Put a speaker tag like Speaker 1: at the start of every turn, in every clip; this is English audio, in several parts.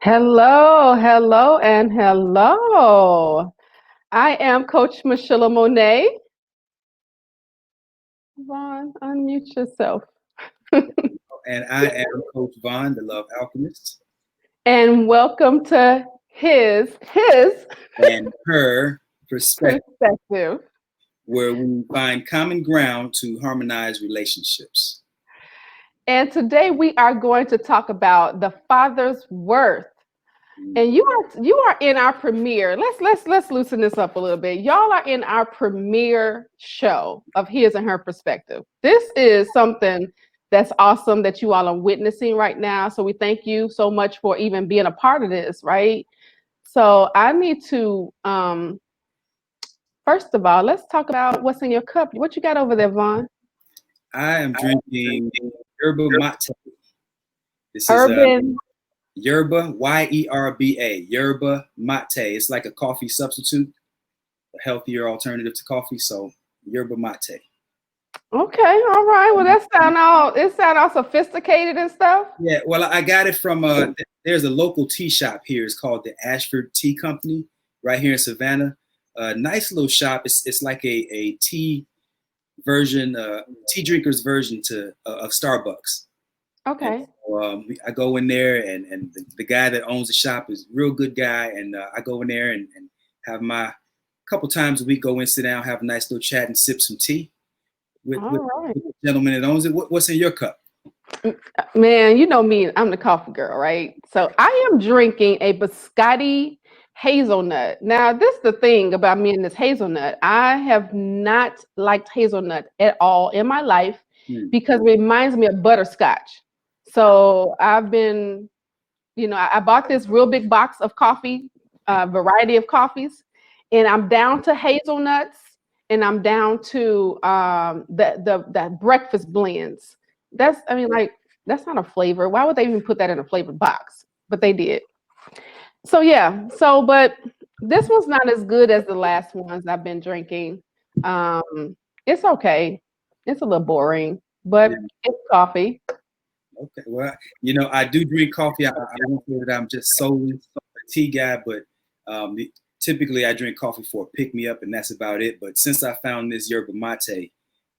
Speaker 1: Hello, hello, and hello. I am Coach Michelamonè. Vaun, unmute yourself.
Speaker 2: And I am Coach Vaun, the Love Alchemist,
Speaker 1: And welcome to his
Speaker 2: and her perspective,
Speaker 1: perspective.
Speaker 2: where we find common ground to harmonize relationships.
Speaker 1: And today we are going to talk about the father's worth. And you are in our premiere. Let's loosen this up a little bit. Y'all are in our premiere show of his and her perspective. This is something that's awesome that you all are witnessing right now. So we thank you so much for even being a part of this, right? So I need to first of all, let's talk about what's in your cup. What you got over there, Vaun?
Speaker 2: I am drinking yerba mate. This is
Speaker 1: Urban.
Speaker 2: yerba, Y-E-R-B-A, yerba mate. It's like a coffee substitute, a healthier alternative to coffee. So yerba mate.
Speaker 1: Okay, all right. Well, it sound all sophisticated and stuff.
Speaker 2: Yeah, well, I got it from there's a local tea shop here. It's called the Ashford Tea Company right here in Savannah. Nice little shop. It's like a tea version, tea drinkers version of Starbucks.
Speaker 1: Okay.
Speaker 2: So, I go in there, and the guy that owns the shop is a real good guy, and I go in there and have my couple times a week go in, sit down, have a nice little chat, and sip some tea with the gentleman that owns it. What's in your cup?
Speaker 1: Man, you know me, I'm the coffee girl, right? So I am drinking a biscotti hazelnut. Now, this is the thing about me and this hazelnut. I have not liked hazelnut at all in my life because it reminds me of butterscotch. So I've been, I bought this real big box of coffee, variety of coffees, and I'm down to hazelnuts and I'm down to the breakfast blends. That's not a flavor. Why would they even put that in a flavored box? But they did. So yeah. But this one's not as good as the last ones I've been drinking. It's okay. It's a little boring, but it's coffee.
Speaker 2: Okay, well, I do drink coffee. I won't say that I'm just solely a tea guy, but typically I drink coffee for a pick me up, and that's about it. But since I found this yerba mate,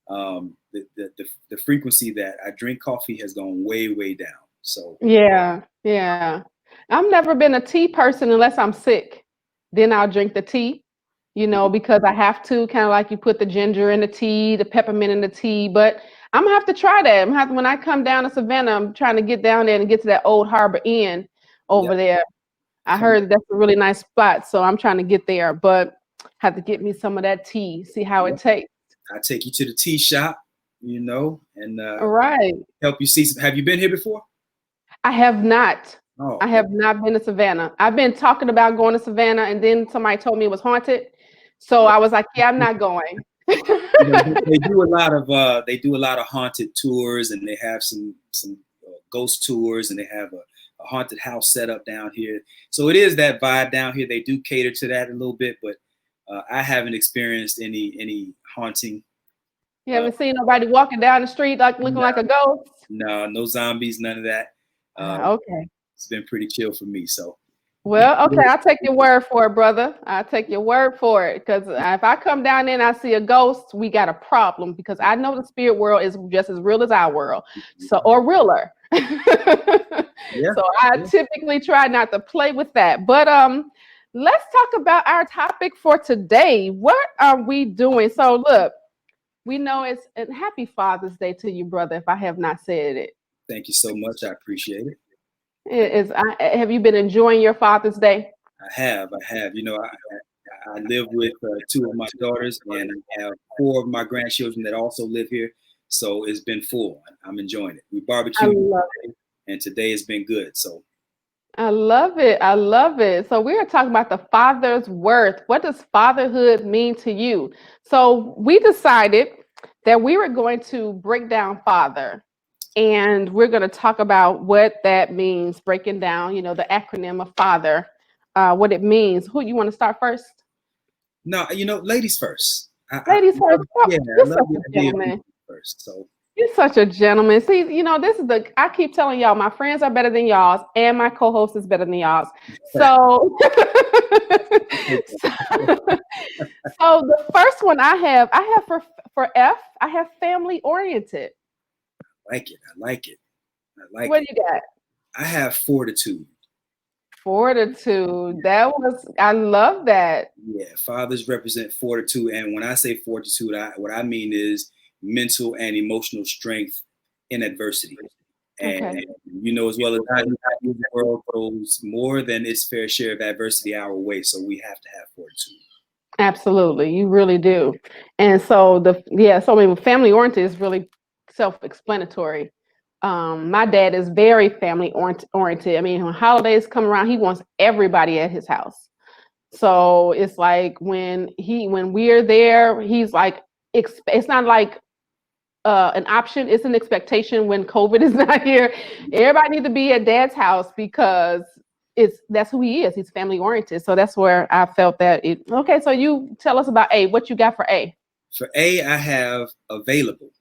Speaker 2: the frequency that I drink coffee has gone way, way down. So
Speaker 1: Yeah. I've never been a tea person unless I'm sick. Then I'll drink the tea, because I have to, kind of like you put the ginger in the tea, the peppermint in the tea. But I'm gonna have to try that. When I come down to Savannah, I'm trying to get down there and get to that Old Harbor Inn over there. I heard that's a really nice spot, so I'm trying to get there. But have to get me some of that tea, see how it tastes.
Speaker 2: I take you to the tea shop, and
Speaker 1: right.
Speaker 2: help you see some. Have you been here before?
Speaker 1: I have not.
Speaker 2: Oh,
Speaker 1: I have not been to Savannah. I've been talking about going to Savannah, and then somebody told me it was haunted. So I was like, yeah, I'm not going.
Speaker 2: They do a lot of haunted tours, and they have some ghost tours, and they have a haunted house set up down here. So it is that vibe down here. They do cater to that a little bit, but I haven't experienced any haunting.
Speaker 1: You haven't seen nobody walking down the street looking like a ghost?
Speaker 2: No zombies, none of that.
Speaker 1: Okay.
Speaker 2: It's been pretty chill for me. So.
Speaker 1: Well, okay, I'll take your word for it, brother. I'll take your word for it. Because if I come down there and I see a ghost, we got a problem. Because I know the spirit world is just as real as our world, or realer. So I typically try not to play with that. But let's talk about our topic for today. What are we doing? So look, we know it's a happy Father's Day to you, brother, if I have not said it.
Speaker 2: Thank you so much. I appreciate it.
Speaker 1: Have you been enjoying your Father's Day?
Speaker 2: I have. I live with two of my daughters, and I have four of my grandchildren that also live here. So it's been full. I'm enjoying it. We barbecued, and today has been good. So
Speaker 1: I love it. I love it. So we are talking about the father's worth. What does fatherhood mean to you? So we decided that we were going to break down father. And we're going to talk about what that means, breaking down, the acronym of father, what it means. Who you want to start first?
Speaker 2: No, ladies first.
Speaker 1: Ladies first.
Speaker 2: Yeah, I love the idea of first. So
Speaker 1: You're such a gentleman. See, this is I keep telling y'all, my friends are better than y'all's, and my co-host is better than y'all's. So, so the first one I have for F, I have family oriented.
Speaker 2: Like it. I like it. I like
Speaker 1: What
Speaker 2: it.
Speaker 1: do you got?
Speaker 2: I have fortitude.
Speaker 1: Fortitude. I love that.
Speaker 2: Yeah, fathers represent fortitude, and when I say fortitude, what I mean is mental and emotional strength in adversity. And
Speaker 1: Okay.
Speaker 2: as well as the world throws more than its fair share of adversity our way, so we have to have fortitude.
Speaker 1: Absolutely, you really do. And so so I mean, family oriented is really self-explanatory. My dad is very family oriented. I mean, when holidays come around, he wants everybody at his house. So it's like when we're there, he's like, it's not like an option; it's an expectation. When COVID is not here, everybody needs to be at Dad's house because that's who he is. He's family oriented. So that's where I felt that it. Okay, so you tell us about A. What you got for A?
Speaker 2: For A, I have available.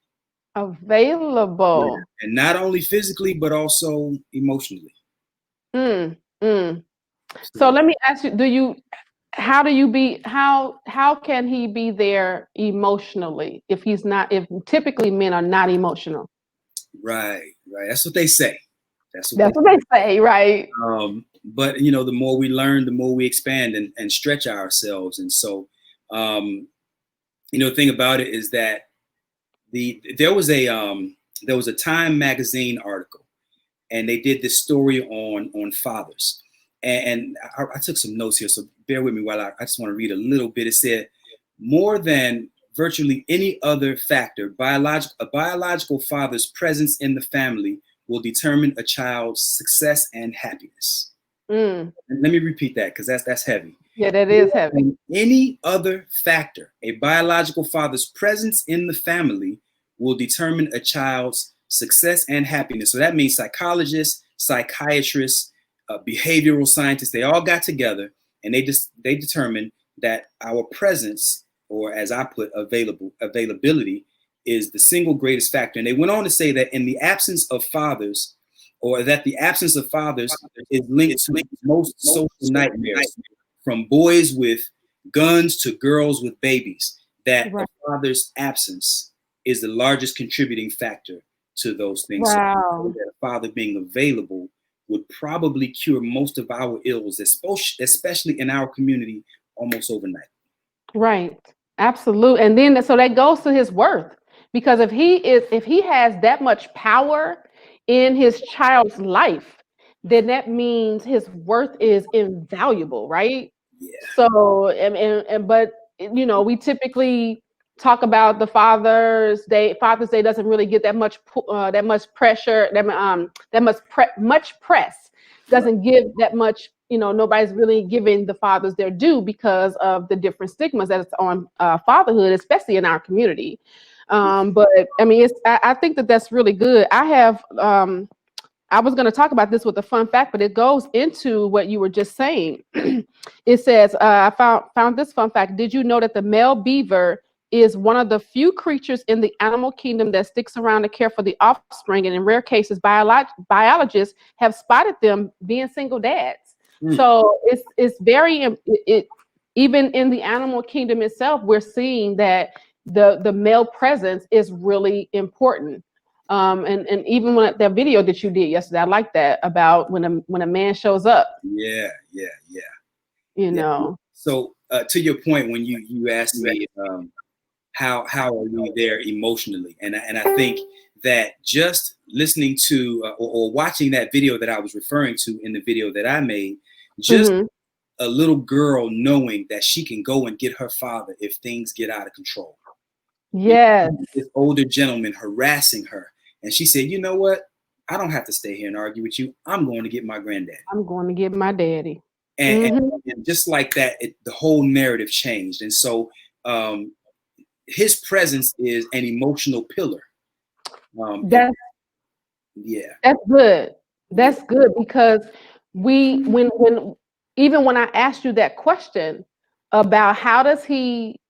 Speaker 1: Available.
Speaker 2: And not only physically, but also emotionally.
Speaker 1: Mm, mm. So let me ask you, how can he be there emotionally if if typically men are not emotional?
Speaker 2: Right. That's what they say.
Speaker 1: That's what they say, right?
Speaker 2: But the more we learn, the more we expand and stretch ourselves. And so, the thing about it is that there was a Time magazine article, and they did this story on fathers. And I took some notes here, so bear with me while I just want to read a little bit. It said, more than virtually any other factor, a biological father's presence in the family will determine a child's success and happiness. And let me repeat that, because that's heavy.
Speaker 1: Yeah, that is heavy.
Speaker 2: Any other factor, a biological father's presence in the family will determine a child's success and happiness. So that means psychologists, psychiatrists, behavioral scientists, they all got together and they determined that our presence, or as I put, availability, is the single greatest factor. And they went on to say that in the absence of fathers, or that the absence of fathers is linked to most social nightmares, from boys with guns to girls with babies, that a father's absence is the largest contributing factor to those things.
Speaker 1: Wow.
Speaker 2: So that a father being available would probably cure most of our ills, especially in our community, almost overnight.
Speaker 1: Right. Absolutely. And then so that goes to his worth, because if he has that much power in his child's life, then that means his worth is invaluable, right?
Speaker 2: Yeah.
Speaker 1: So but we typically talk about the Father's Day. Father's Day doesn't really get that much pressure, much press. Doesn't give that much. Nobody's really giving the fathers their due because of the different stigmas that's on fatherhood, especially in our community. But I mean, I think that's really good. I was going to talk about this with a fun fact, but it goes into what you were just saying. It says, I found this fun fact. Did you know that the male beaver is one of the few creatures in the animal kingdom that sticks around to care for the offspring? And in rare cases, biologists have spotted them being single dads. So it's very, even in the animal kingdom itself, we're seeing that the male presence is really important. And even when that video that you did yesterday, I like that, about when a man shows up.
Speaker 2: Yeah. So to your point, when you asked me how are we there emotionally, and I think that just listening to or watching that video that I was referring to in the video that I made, just a little girl knowing that she can go and get her father if things get out of control.
Speaker 1: Yes.
Speaker 2: This older gentleman harassing her. And she said, you know what? I don't have to stay here and argue with you. I'm going to get my granddaddy.
Speaker 1: I'm going to get my daddy.
Speaker 2: And just like that, the whole narrative changed. And so his presence is an emotional pillar.
Speaker 1: That's good. That's good, because when even when I asked you that question about how is he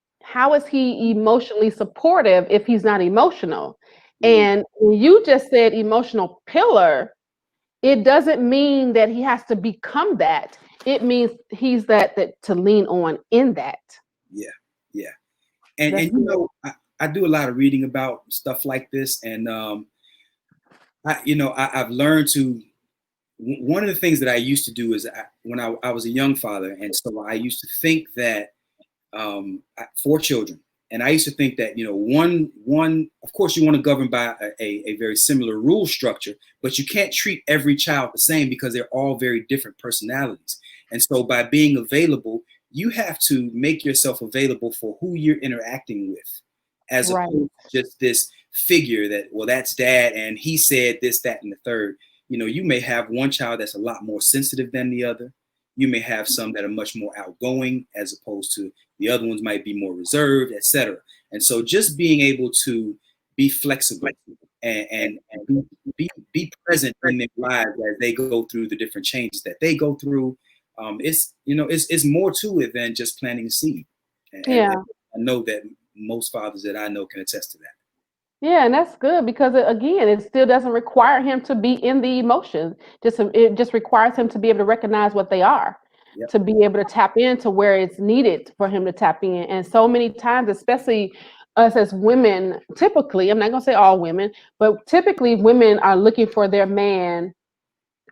Speaker 1: emotionally supportive if he's not emotional,
Speaker 2: Mm.
Speaker 1: And when you just said emotional pillar, it doesn't mean that he has to become that. It means he's that to lean on in that.
Speaker 2: Yeah, yeah.
Speaker 1: That's
Speaker 2: And
Speaker 1: good.
Speaker 2: I do a lot of reading about stuff like this, and I've learned to. One of the things that I used to do is when I was a young father, and so I used to think that 4 children, and I used to think that one of course you want to govern by a very similar rule structure, but you can't treat every child the same because they're all very different personalities. And so by being available, you have to make yourself available for who you're interacting with, as
Speaker 1: Right.
Speaker 2: opposed to just this figure that, well, that's dad and he said this, that, and the third. You may have one child that's a lot more sensitive than the other. You may have some that are much more outgoing, as opposed to the other ones might be more reserved, etc. And so just being able to be flexible and be present in their lives as they go through the different changes that they go through. It's more to it than just planting a seed. And
Speaker 1: Yeah.
Speaker 2: I know that most fathers that I know can attest to that.
Speaker 1: Yeah, and that's good because again, it still doesn't require him to be in the emotions. It just requires him to be able to recognize what they are,
Speaker 2: Yep.
Speaker 1: to be able to tap into where it's needed for him to tap in. And so many times, especially us as women, typically, I'm not gonna say all women, but typically women are looking for their man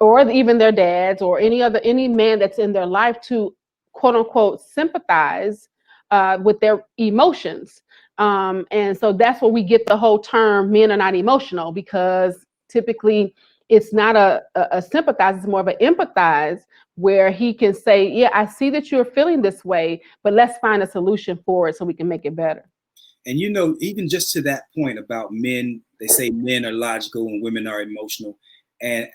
Speaker 1: or even their dads or any man that's in their life to quote unquote sympathize with their emotions. And so that's where we get the whole term men are not emotional, because typically it's not a sympathize, it's more of an empathize, where he can say, yeah, I see that you're feeling this way, but let's find a solution for it so we can make it better.
Speaker 2: And even just to that point about men, they say men are logical and women are emotional. And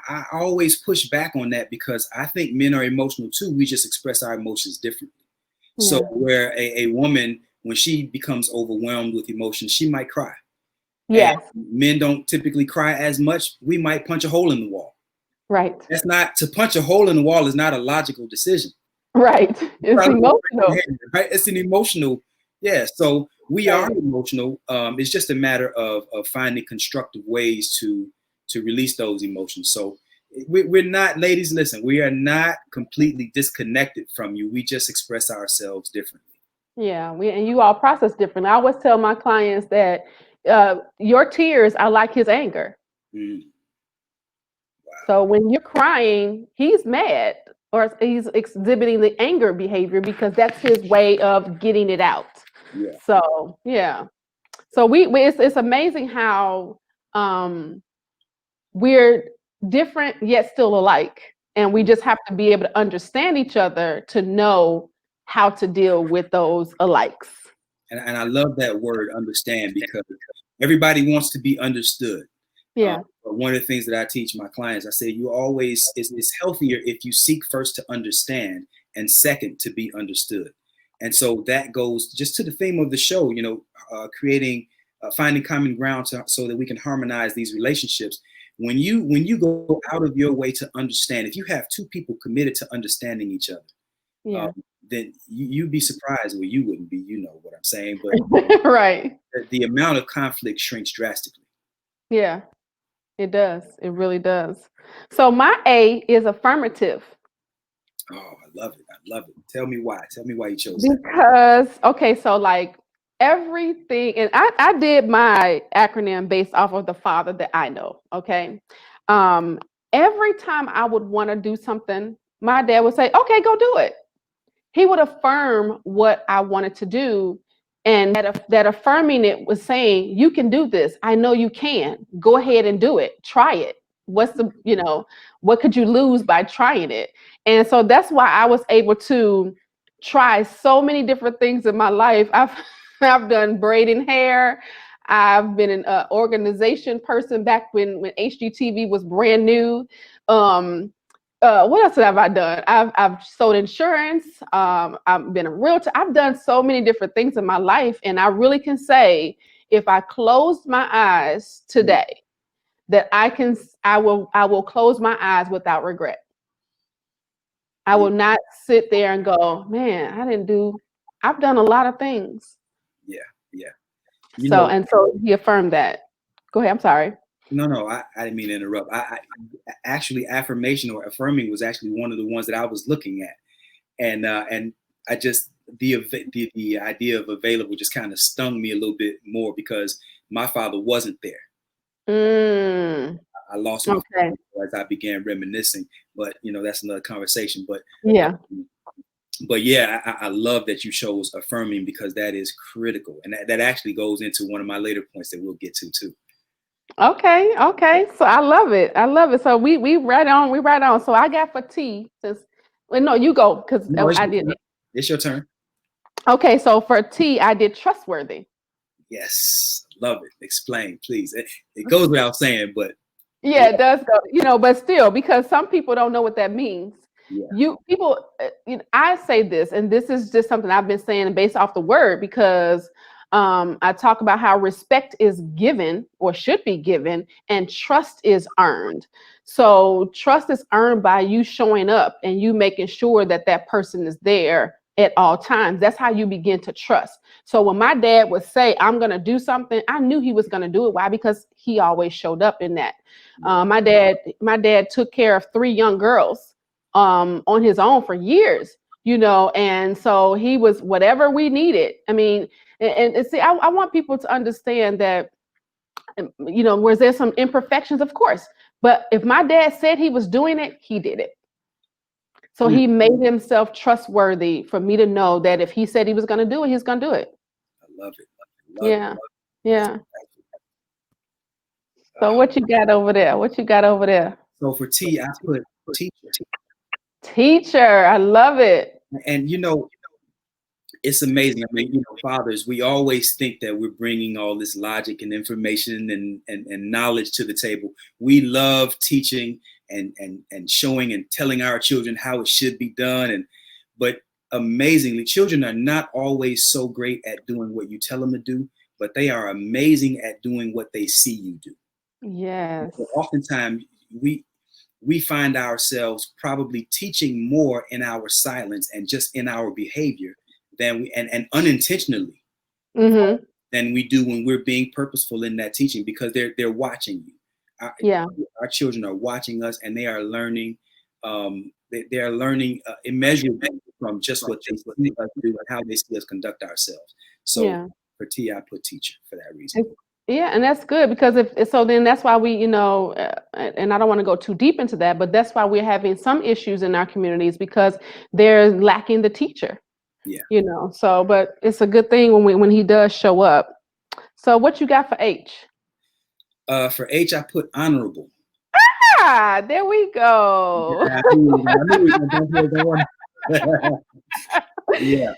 Speaker 2: I always push back on that because I think men are emotional too. We just express our emotions differently. So
Speaker 1: Yeah.
Speaker 2: where a woman, when she becomes overwhelmed with emotions, she might cry. And
Speaker 1: Yes.
Speaker 2: men don't typically cry as much. We might punch a hole in the wall.
Speaker 1: Right.
Speaker 2: That's not, to punch a hole in the wall is not a logical decision.
Speaker 1: Right. It's emotional.
Speaker 2: Right? It's an emotional, yeah. So we are
Speaker 1: Right.
Speaker 2: emotional. It's just a matter of finding constructive ways to release those emotions. So we're not, ladies, listen, we are not completely disconnected from you. We just express ourselves differently.
Speaker 1: Yeah, and you all process differently. I always tell my clients that your tears are like his anger.
Speaker 2: Mm,
Speaker 1: So when you're crying, he's mad or he's exhibiting the anger behavior because that's his way of getting it out.
Speaker 2: yeah.
Speaker 1: So yeah, so it's amazing how um, we're different yet still alike, and we just have to be able to understand each other to know how to deal with those alikes.
Speaker 2: And I love that word understand, because everybody wants to be understood.
Speaker 1: Yeah.
Speaker 2: But one of the things that I teach my clients, I say, you always, it's healthier if you seek first to understand and second to be understood. And so that goes just to the theme of the show, finding common ground so that we can harmonize these relationships. When you go out of your way to understand, if you have two people committed to understanding each other,
Speaker 1: Yeah.
Speaker 2: then you'd be surprised. Well, you wouldn't be, you know what I'm saying, but
Speaker 1: Right.
Speaker 2: the amount of conflict shrinks drastically.
Speaker 1: Yeah, it does. It really does. So my A is affirmative
Speaker 2: Oh, I love it. I love it. Tell me why. Tell me why you chose that.
Speaker 1: because, okay, so like everything, and I did my acronym based off of the father that I know. Okay. Um, every time I would want to do something, my dad would say, okay, go do it. He would affirm what I wanted to do. And that affirming it was saying, you can do this. I know you can. Go ahead and do it. Try it. What could you lose by trying it? And so that's why I was able to try so many different things in my life. I've done braiding hair. I've been an organization person back when HGTV was brand new. What else have I done? I've sold insurance. I've been a realtor. I've done so many different things in my life, and I really can say, if I closed my eyes today, that I will close my eyes without regret. I
Speaker 2: Yeah,
Speaker 1: will not sit there and go, man, I've done a lot of things.
Speaker 2: yeah, yeah.
Speaker 1: So he affirmed that. Go ahead. I'm sorry.
Speaker 2: No, I didn't mean to interrupt. I actually affirmation or affirming was actually one of the ones that I was looking at, and I just the idea of available just kind of stung me a little bit more because my father wasn't there.
Speaker 1: Mm,
Speaker 2: I lost my
Speaker 1: okay.
Speaker 2: father as I began reminiscing, but that's another conversation.
Speaker 1: Yeah.
Speaker 2: But yeah, I love that you chose affirming because that is critical, and that actually goes into one of my later points that we'll get to too.
Speaker 1: Okay. Okay. So I love it. I love it. So we right on. We right on. So I got for T since. Well, no, you go because
Speaker 2: No, it's
Speaker 1: I
Speaker 2: your
Speaker 1: did
Speaker 2: turn.
Speaker 1: it.
Speaker 2: It's your turn.
Speaker 1: Okay. So for T, I did trustworthy.
Speaker 2: Yes, love it. Explain, please. It goes without saying, but
Speaker 1: Yeah, it does go, but still, because some people don't know what that means.
Speaker 2: yeah,
Speaker 1: I say this, and this is just something I've been saying based off the word, because I talk about how respect is given or should be given, and trust is earned. So trust is earned by you showing up and you making sure that that person is there at all times. That's how you begin to trust. So when my dad would say, I'm going to do something, I knew he was going to do it. Why? Because he always showed up in that. My dad took care of 3 young girls on his own for years, and so he was whatever we needed. I mean, and see, I want people to understand that, where there's some imperfections, of course, but if my dad said he was doing it, he did it. So
Speaker 2: Mm,
Speaker 1: he made himself trustworthy for me to know that if he said he was going to do it, he's going to do it.
Speaker 2: I love it. Love it.
Speaker 1: Yeah. Yeah. So
Speaker 2: Uh,
Speaker 1: what you got over there? What you got over there?
Speaker 2: so for T, I put teacher,
Speaker 1: Teacher. I love it.
Speaker 2: and it's amazing. I mean, fathers, we always think that we're bringing all this logic and information and knowledge to the table. We love teaching and showing and telling our children how it should be done. But amazingly, children are not always so great at doing what you tell them to do, but they are amazing at doing what they see you do.
Speaker 1: Yes.
Speaker 2: So oftentimes we find ourselves probably teaching more in our silence and just in our behavior than and unintentionally
Speaker 1: Mm-hmm.
Speaker 2: than we do when we're being purposeful in that teaching because they're watching you. Our,
Speaker 1: Yeah.
Speaker 2: our children are watching us and they are learning. They are learning immeasurably from just what they see us do and how they see us conduct ourselves. So
Speaker 1: Yeah.
Speaker 2: for T, I put teacher for that reason.
Speaker 1: Yeah, and that's good because if so, then that's why we, and I don't want to go too deep into that, but that's why we're having some issues in our communities because they're lacking the teacher.
Speaker 2: Yeah.
Speaker 1: So, but it's a good thing when he does show up. So, what you got for H?
Speaker 2: For H, I put honorable.
Speaker 1: Ah, there we go.
Speaker 2: Yeah, I knew we were going to Yeah.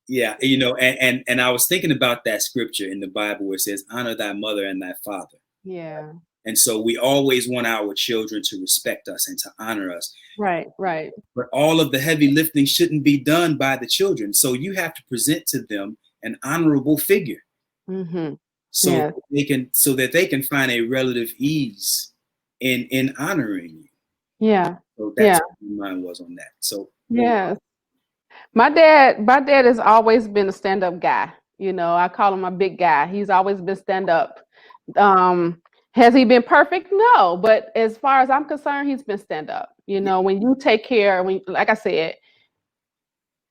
Speaker 2: Yeah, and I was thinking about that scripture in the Bible where it says, honor thy mother and thy father.
Speaker 1: Yeah.
Speaker 2: And so we always want our children to respect us and to honor us.
Speaker 1: Right. Right.
Speaker 2: But all of the heavy lifting shouldn't be done by the children. So you have to present to them an honorable figure
Speaker 1: Mm-hmm.
Speaker 2: so
Speaker 1: Yeah.
Speaker 2: that they can find a relative ease in honoring you.
Speaker 1: Yeah.
Speaker 2: So
Speaker 1: Yeah.
Speaker 2: that's what mine was on that. So
Speaker 1: Yes. My dad has always been a stand-up guy. I call him a big guy. He's always been stand-up. Um, has he been perfect? No, but as far as I'm concerned, he's been stand-up. When you take care, like I said,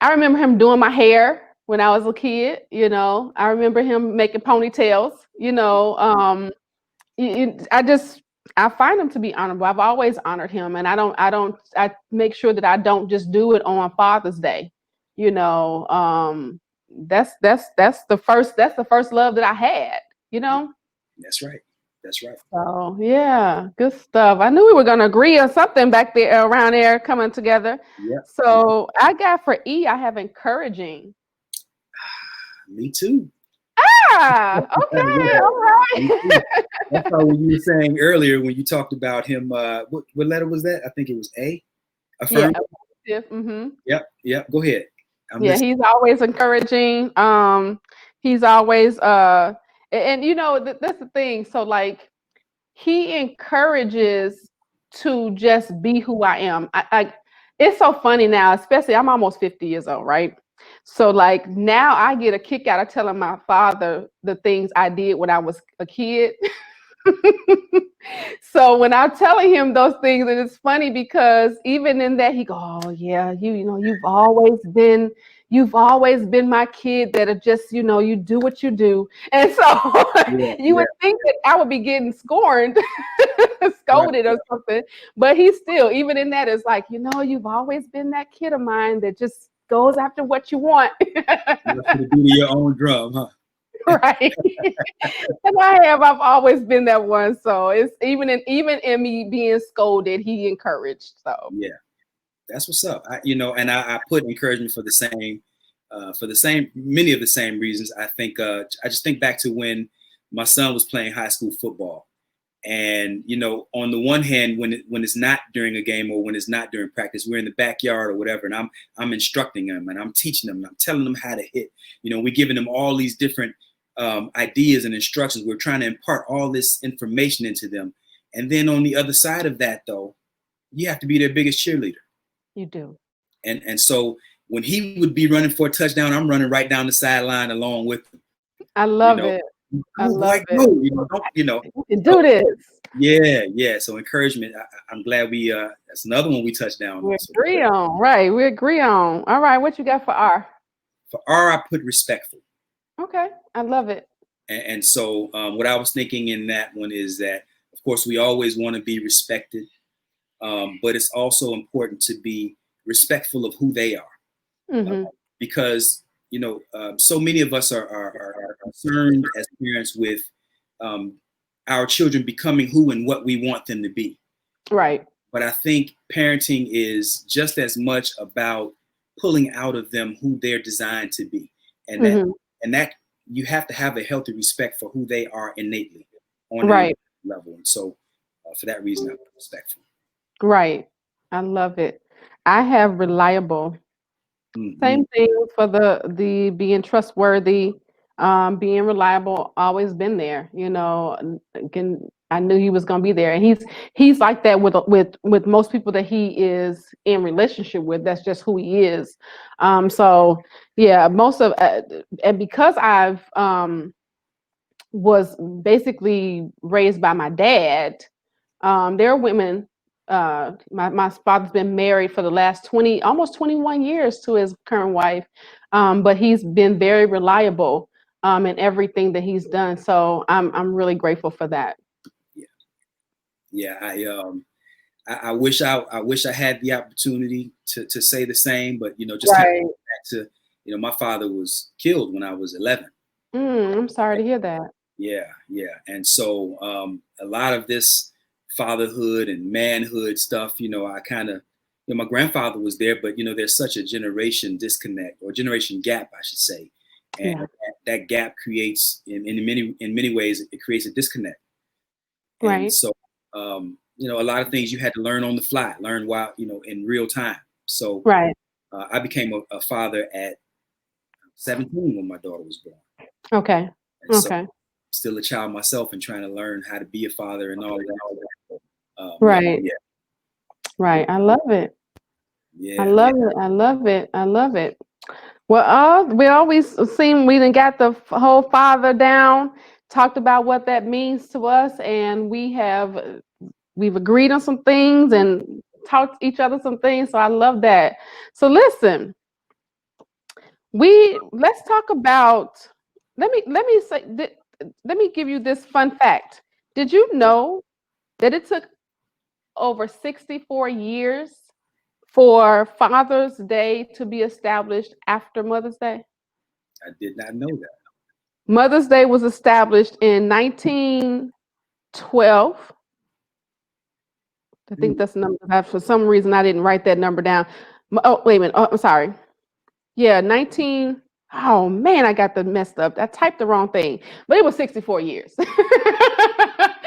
Speaker 1: I remember him doing my hair when I was a kid. I remember him making ponytails. I find him to be honorable. I've always honored him, and I make sure that I don't just do it on Father's Day. you know that's the first love that I had. you know
Speaker 2: that's right. That's right.
Speaker 1: so yeah, good stuff. I knew we were going to agree on something back there around there coming together.
Speaker 2: Yeah.
Speaker 1: So I got for E, I have encouraging.
Speaker 2: Me too.
Speaker 1: Okay,
Speaker 2: Yeah.
Speaker 1: all right.
Speaker 2: That's why when you were saying earlier when you talked about him, what letter was that? I think it was A.
Speaker 1: Yeah.
Speaker 2: Affirm.
Speaker 1: Mm-hmm.
Speaker 2: Yep. Go ahead. I'm
Speaker 1: Yeah,
Speaker 2: listening.
Speaker 1: he's always encouraging. He's always and that's the thing. So like he encourages to just be who I am. It's so funny now, especially I'm almost 50 years old, right? So like now I get a kick out of telling my father the things I did when I was a kid. So when I'm telling him those things, and it's funny because even in that he go, oh yeah, you know, you've always been my kid that are just, you know, you do what you do. And so
Speaker 2: Yeah,
Speaker 1: you
Speaker 2: yeah,
Speaker 1: would think that I would be getting scorned,
Speaker 2: right.
Speaker 1: scolded or something. But he still, even in that, is like, you know, you've always been that kid of mine that just goes after what you want.
Speaker 2: You want you to be to your own drum, huh?
Speaker 1: Right. And I've always been that one. So it's even in me being scolded, he encouraged. So
Speaker 2: Yeah, that's what's up. I put encouragement for the same, many of the same reasons. I just think back to when my son was playing high school football. And on the one hand, when it's not during a game or when it's not during practice, we're in the backyard or whatever, and I'm instructing them and I'm teaching them, and I'm telling them how to hit. We're giving them all these different ideas and instructions. We're trying to impart all this information into them. And then on the other side of that, though, you have to be their biggest cheerleader.
Speaker 1: you do.
Speaker 2: And so when he would be running for a touchdown, I'm running right down the sideline along with him.
Speaker 1: I
Speaker 2: You
Speaker 1: love
Speaker 2: know,
Speaker 1: it. I
Speaker 2: go
Speaker 1: love
Speaker 2: boy,
Speaker 1: it.
Speaker 2: go.
Speaker 1: You can
Speaker 2: So,
Speaker 1: do this.
Speaker 2: yeah. So encouragement. I'm glad that's another one we touched down
Speaker 1: We
Speaker 2: on. So
Speaker 1: agree on. Right. We agree on. All right. What you got for R?
Speaker 2: for R, I put respectful.
Speaker 1: Okay. I love it.
Speaker 2: And so what I was thinking in that one is that, of course, we always want to be respected, but it's also important to be respectful of who they are,
Speaker 1: Mm-hmm.
Speaker 2: because so many of us are concerned as parents with um, our children becoming who and what we want them to be.
Speaker 1: Right.
Speaker 2: But I think parenting is just as much about pulling out of them who they're designed to be, and that
Speaker 1: Mm-hmm.
Speaker 2: and that you have to have a healthy respect for who they are innately on an
Speaker 1: Right.
Speaker 2: level. And so, for that reason, I'm respectful.
Speaker 1: Right. I love it. I have reliable.
Speaker 2: Mm-hmm.
Speaker 1: Same thing for the being trustworthy, being reliable, always been there. You know, again, I knew he was gonna be there, and he's like that with most people that he is in relationship with. That's just who he is. So yeah, most of and because I've was basically raised by my dad. There are women. My father's been married for the last almost 21 years to his current wife, but he's been very reliable in everything that he's done. So I'm really grateful for that.
Speaker 2: Yeah, yeah. I wish I had the opportunity to say the same, but just kind of
Speaker 1: Right.
Speaker 2: back to my father was killed when I was 11.
Speaker 1: I'm sorry to hear that.
Speaker 2: Yeah. And so a lot of this fatherhood and manhood stuff, I kind of, my grandfather was there, but there's such a generation disconnect or generation gap, I should say, and
Speaker 1: Yeah.
Speaker 2: that gap creates, in many ways, it creates a disconnect. And
Speaker 1: Right.
Speaker 2: so, a lot of things you had to learn on the fly, learn while in real time. So
Speaker 1: Right.
Speaker 2: I became a father at 17 when my daughter was born,
Speaker 1: Okay.
Speaker 2: and so
Speaker 1: Okay.
Speaker 2: still a child myself and trying to learn how to be a father and all of that. Yeah,
Speaker 1: Right. Right. I love it. I
Speaker 2: yeah.
Speaker 1: love it. I love it. I love it. Well, we always seem we done got the whole father down, talked about what that means to us, and we've agreed on some things and taught each other some things. So I love that. So listen, let's talk about. Let me say let me give you this fun fact. Did you know that it took over 64 years for Father's Day to be established after Mother's Day?
Speaker 2: I did not know that.
Speaker 1: Mother's Day was established in 1912. I think
Speaker 2: Mm,
Speaker 1: that's the number. For some reason, I didn't write that number down. Oh, wait a minute. Oh, I'm sorry. Yeah, 19. Oh man, I got the messed up. I typed the wrong thing, but it was 64 years.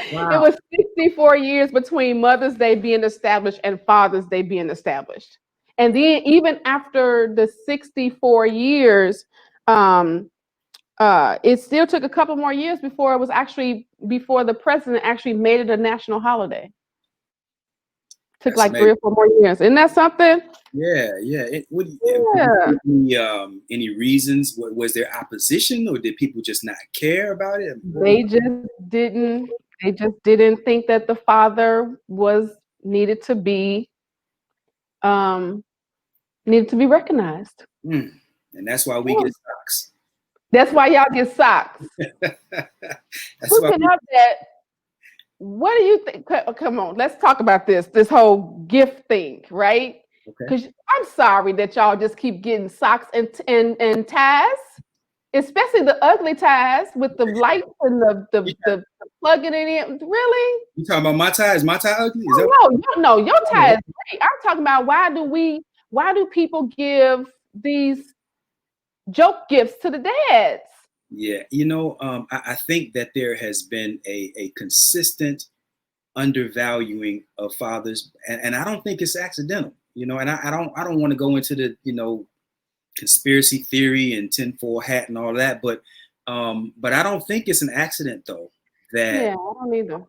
Speaker 1: It
Speaker 2: wow.
Speaker 1: was 64 years between Mother's Day being established and Father's Day being established. And then even after the 64 years, um, it still took a couple more years before the president actually made it a national holiday. Took
Speaker 2: That's
Speaker 1: like three
Speaker 2: amazing.
Speaker 1: or four more years. Isn't that something?
Speaker 2: Yeah. Would you
Speaker 1: Yeah.
Speaker 2: give me any reasons? Was there opposition, or did people just not care about it? What was
Speaker 1: They just didn't They just didn't think that the father was needed to be um needed to be recognized.
Speaker 2: Mm. And that's why we
Speaker 1: Yeah.
Speaker 2: get socks.
Speaker 1: That's why y'all get socks.
Speaker 2: That's why
Speaker 1: Speaking of that, what do you think? Come on, let's talk about this whole gift thing, right?
Speaker 2: okay.
Speaker 1: Because I'm sorry that y'all just keep getting socks and ties, especially the ugly ties with the lights and the plugging it in. Really?
Speaker 2: You talking about my tie? Is my tie ugly? Is that
Speaker 1: No, your tie is great. I'm talking about why do people give these joke gifts to the dads?
Speaker 2: yeah, I think that there has been a consistent undervaluing of fathers, and I don't think it's accidental. And I don't want to go into the conspiracy theory and tinfoil hat and all that, but I don't think it's an accident though that
Speaker 1: Yeah, I don't either.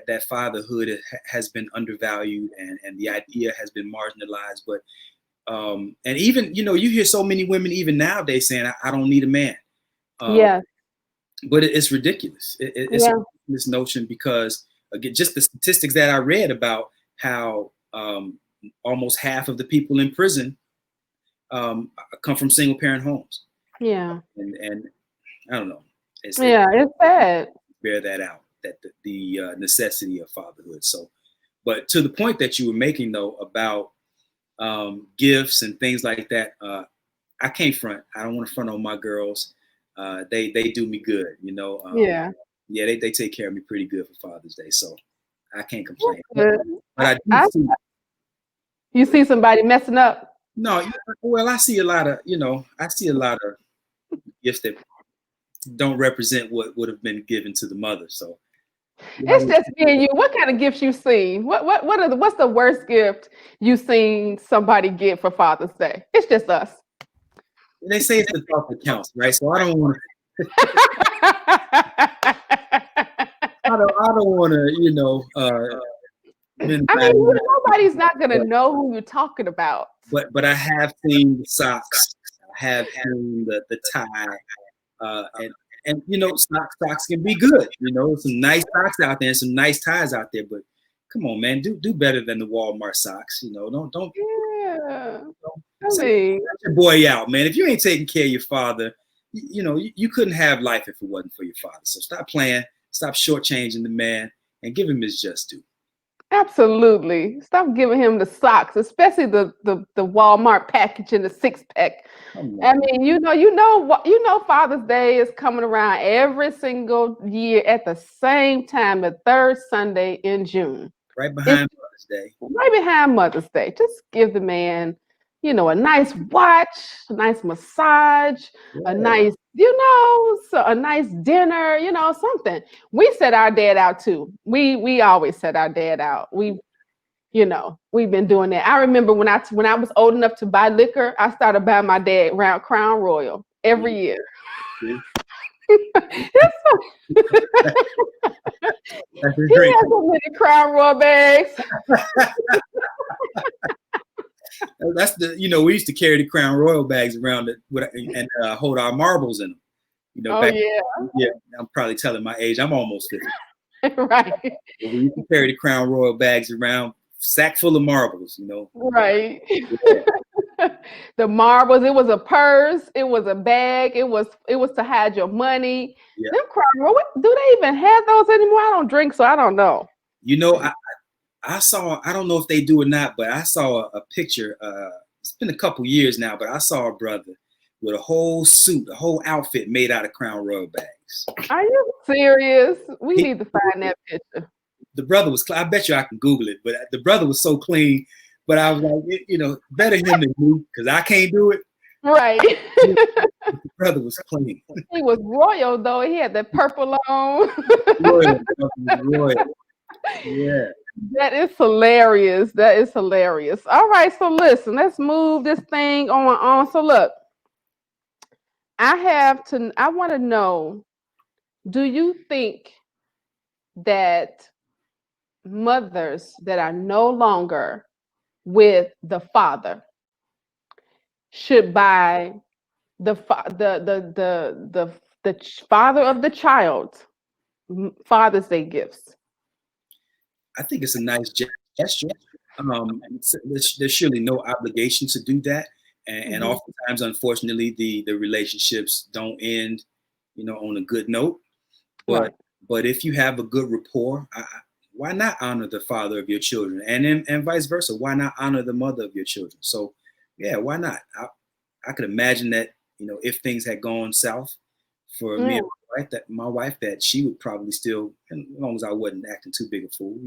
Speaker 2: that fatherhood has been undervalued and the idea has been marginalized. But and even you hear so many women even nowadays saying I don't need a man.
Speaker 1: Yeah,
Speaker 2: But it's ridiculous. It's a
Speaker 1: yeah,
Speaker 2: ridiculous notion because again, just the statistics that I read about how almost half of the people in prison come from single parent homes,
Speaker 1: yeah,
Speaker 2: and I don't know, it
Speaker 1: yeah. It's sad.
Speaker 2: bear that out that the necessity of fatherhood. So, but to the point that you were making though about gifts and things like that, I can't front. I don't want to front on my girls. They do me good,
Speaker 1: Yeah.
Speaker 2: Yeah, they take care of me pretty good for Father's Day, so I can't complain.
Speaker 1: Good.
Speaker 2: But I do see
Speaker 1: You see somebody messing up.
Speaker 2: no, well, I see a lot of I see a lot of gifts that don't represent what would have been given to the mother. So
Speaker 1: It's just me and you. What kind of gifts you seen? What's the worst gift you seen somebody get for Father's Day? It's just us.
Speaker 2: they say it's the thought that counts, right? So I don't want to. I don't want to,
Speaker 1: I mean, nobody's not gonna know who you're talking about.
Speaker 2: but I have seen the socks. I have seen the tie, and socks can be good. Some nice socks out there and some nice ties out there. But come on, man, do better than the Walmart socks. Don't
Speaker 1: Yeah. I
Speaker 2: send
Speaker 1: mean,
Speaker 2: your boy out, man. If you ain't taking care of your father, you couldn't have life if it wasn't for your father. So stop playing, stop shortchanging the man, and give him his just due.
Speaker 1: absolutely. Stop giving him the socks, especially the Walmart package in the 6-pack.
Speaker 2: Come
Speaker 1: I
Speaker 2: on,
Speaker 1: mean, Father's Day is coming around every single year at the same time, the third Sunday in June.
Speaker 2: right
Speaker 1: It's
Speaker 2: behind Mother's Day.
Speaker 1: right behind Mother's Day. Just give the man, a nice watch, a nice massage, a
Speaker 2: Yeah,
Speaker 1: nice, a nice dinner, something. We set our dad out too. We always set our dad out. We've been doing that. I remember when I was old enough to buy liquor, I started buying my dad around Crown Royal every year.
Speaker 2: see?
Speaker 1: It's
Speaker 2: That's his
Speaker 1: He
Speaker 2: drink.
Speaker 1: has so many Crown Royal bags.
Speaker 2: That's we used to carry the Crown Royal bags around and hold our marbles in them.
Speaker 1: Oh
Speaker 2: Back
Speaker 1: yeah,
Speaker 2: yeah, I'm probably telling my age. I'm almost 50.
Speaker 1: right,
Speaker 2: But we used to carry the Crown Royal bags around, sack full of marbles.
Speaker 1: right.
Speaker 2: Yeah,
Speaker 1: The marbles. It was a purse. It was a bag. It was to hide your money.
Speaker 2: yeah.
Speaker 1: Them Crown Royal. Do they even have those anymore? I don't drink, so I don't know.
Speaker 2: I saw. I don't know if they do or not, but I saw a picture. It's been a couple years now, but I saw a brother with a whole suit, a whole outfit made out of Crown Royal bags.
Speaker 1: Are you serious? We
Speaker 2: He,
Speaker 1: need to find that picture.
Speaker 2: the brother was. I bet you I can Google it, but the brother was so clean. But I was like, better him than me because I can't do it.
Speaker 1: Right.
Speaker 2: The brother was clean.
Speaker 1: He was royal though. He had that purple on.
Speaker 2: Royal, royal. Yeah.
Speaker 1: That is hilarious. That is hilarious. All right, so listen, let's move this thing on. So look, I want to know, do you think that mothers that are no longer with the father should buy the father of the child Father's Day gifts?
Speaker 2: I think it's a nice gesture. There's surely no obligation to do that, and oftentimes, unfortunately, the relationships don't end, on a good note. But if you have a good rapport, why not honor the father of your children, and vice versa? Why not honor the mother of your children? So, yeah, why not? I could imagine that if things had gone south for me and my wife, that she would probably still, as long as I wasn't acting too big a fool,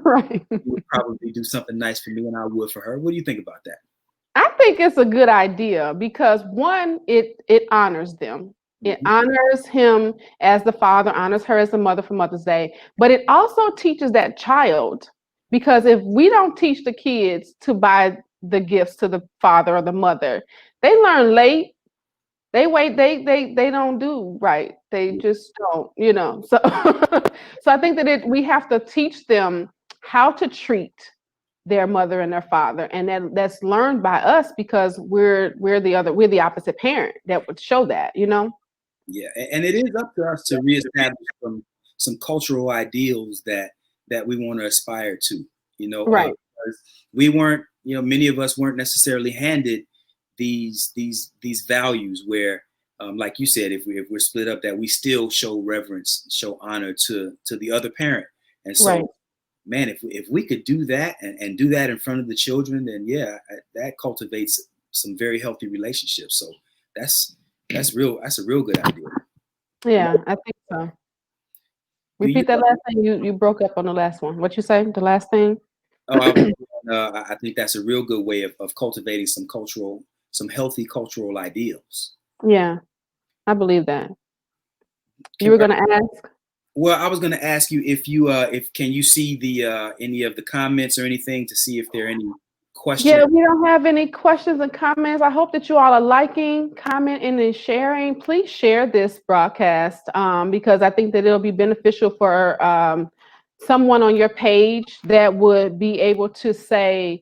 Speaker 1: Right.
Speaker 2: she would probably do something nice for me, and I would for her. What do you think about that?
Speaker 1: I think it's a good idea because one, it honors them. It honors him as the father, honors her as the mother for Mother's Day, but it also teaches that child, because if we don't teach the kids to buy the gifts to the father or the mother, they learn late. They wait, they don't do right. They just don't, So so I think that we have to teach them how to treat their mother and their father, and that's learned by us because we're the opposite parent that would show that.
Speaker 2: Yeah, and it is up to us to reestablish some cultural ideals that we want to aspire to.
Speaker 1: Right.
Speaker 2: We weren't, many of us weren't necessarily handed these values where, like you said, if we're split up, that we still show reverence, show honor to the other parent. And so,
Speaker 1: Right.
Speaker 2: man, if we could do that and do that in front of the children, then yeah, that cultivates some very healthy relationships. So that's a real good idea.
Speaker 1: Yeah, I think so. Repeat that last thing. You broke up on the last one. What you say? The last thing?
Speaker 2: I think that's a real good way of cultivating some healthy cultural ideals.
Speaker 1: Yeah, I believe that. You were going to ask?
Speaker 2: Well, I was going to ask you if can you see the any of the comments or anything to see if there are any questions?
Speaker 1: Yeah, we don't have any questions and comments. I hope that you all are liking, commenting, and sharing. Please share this broadcast because I think that it'll be beneficial for someone on your page that would be able to say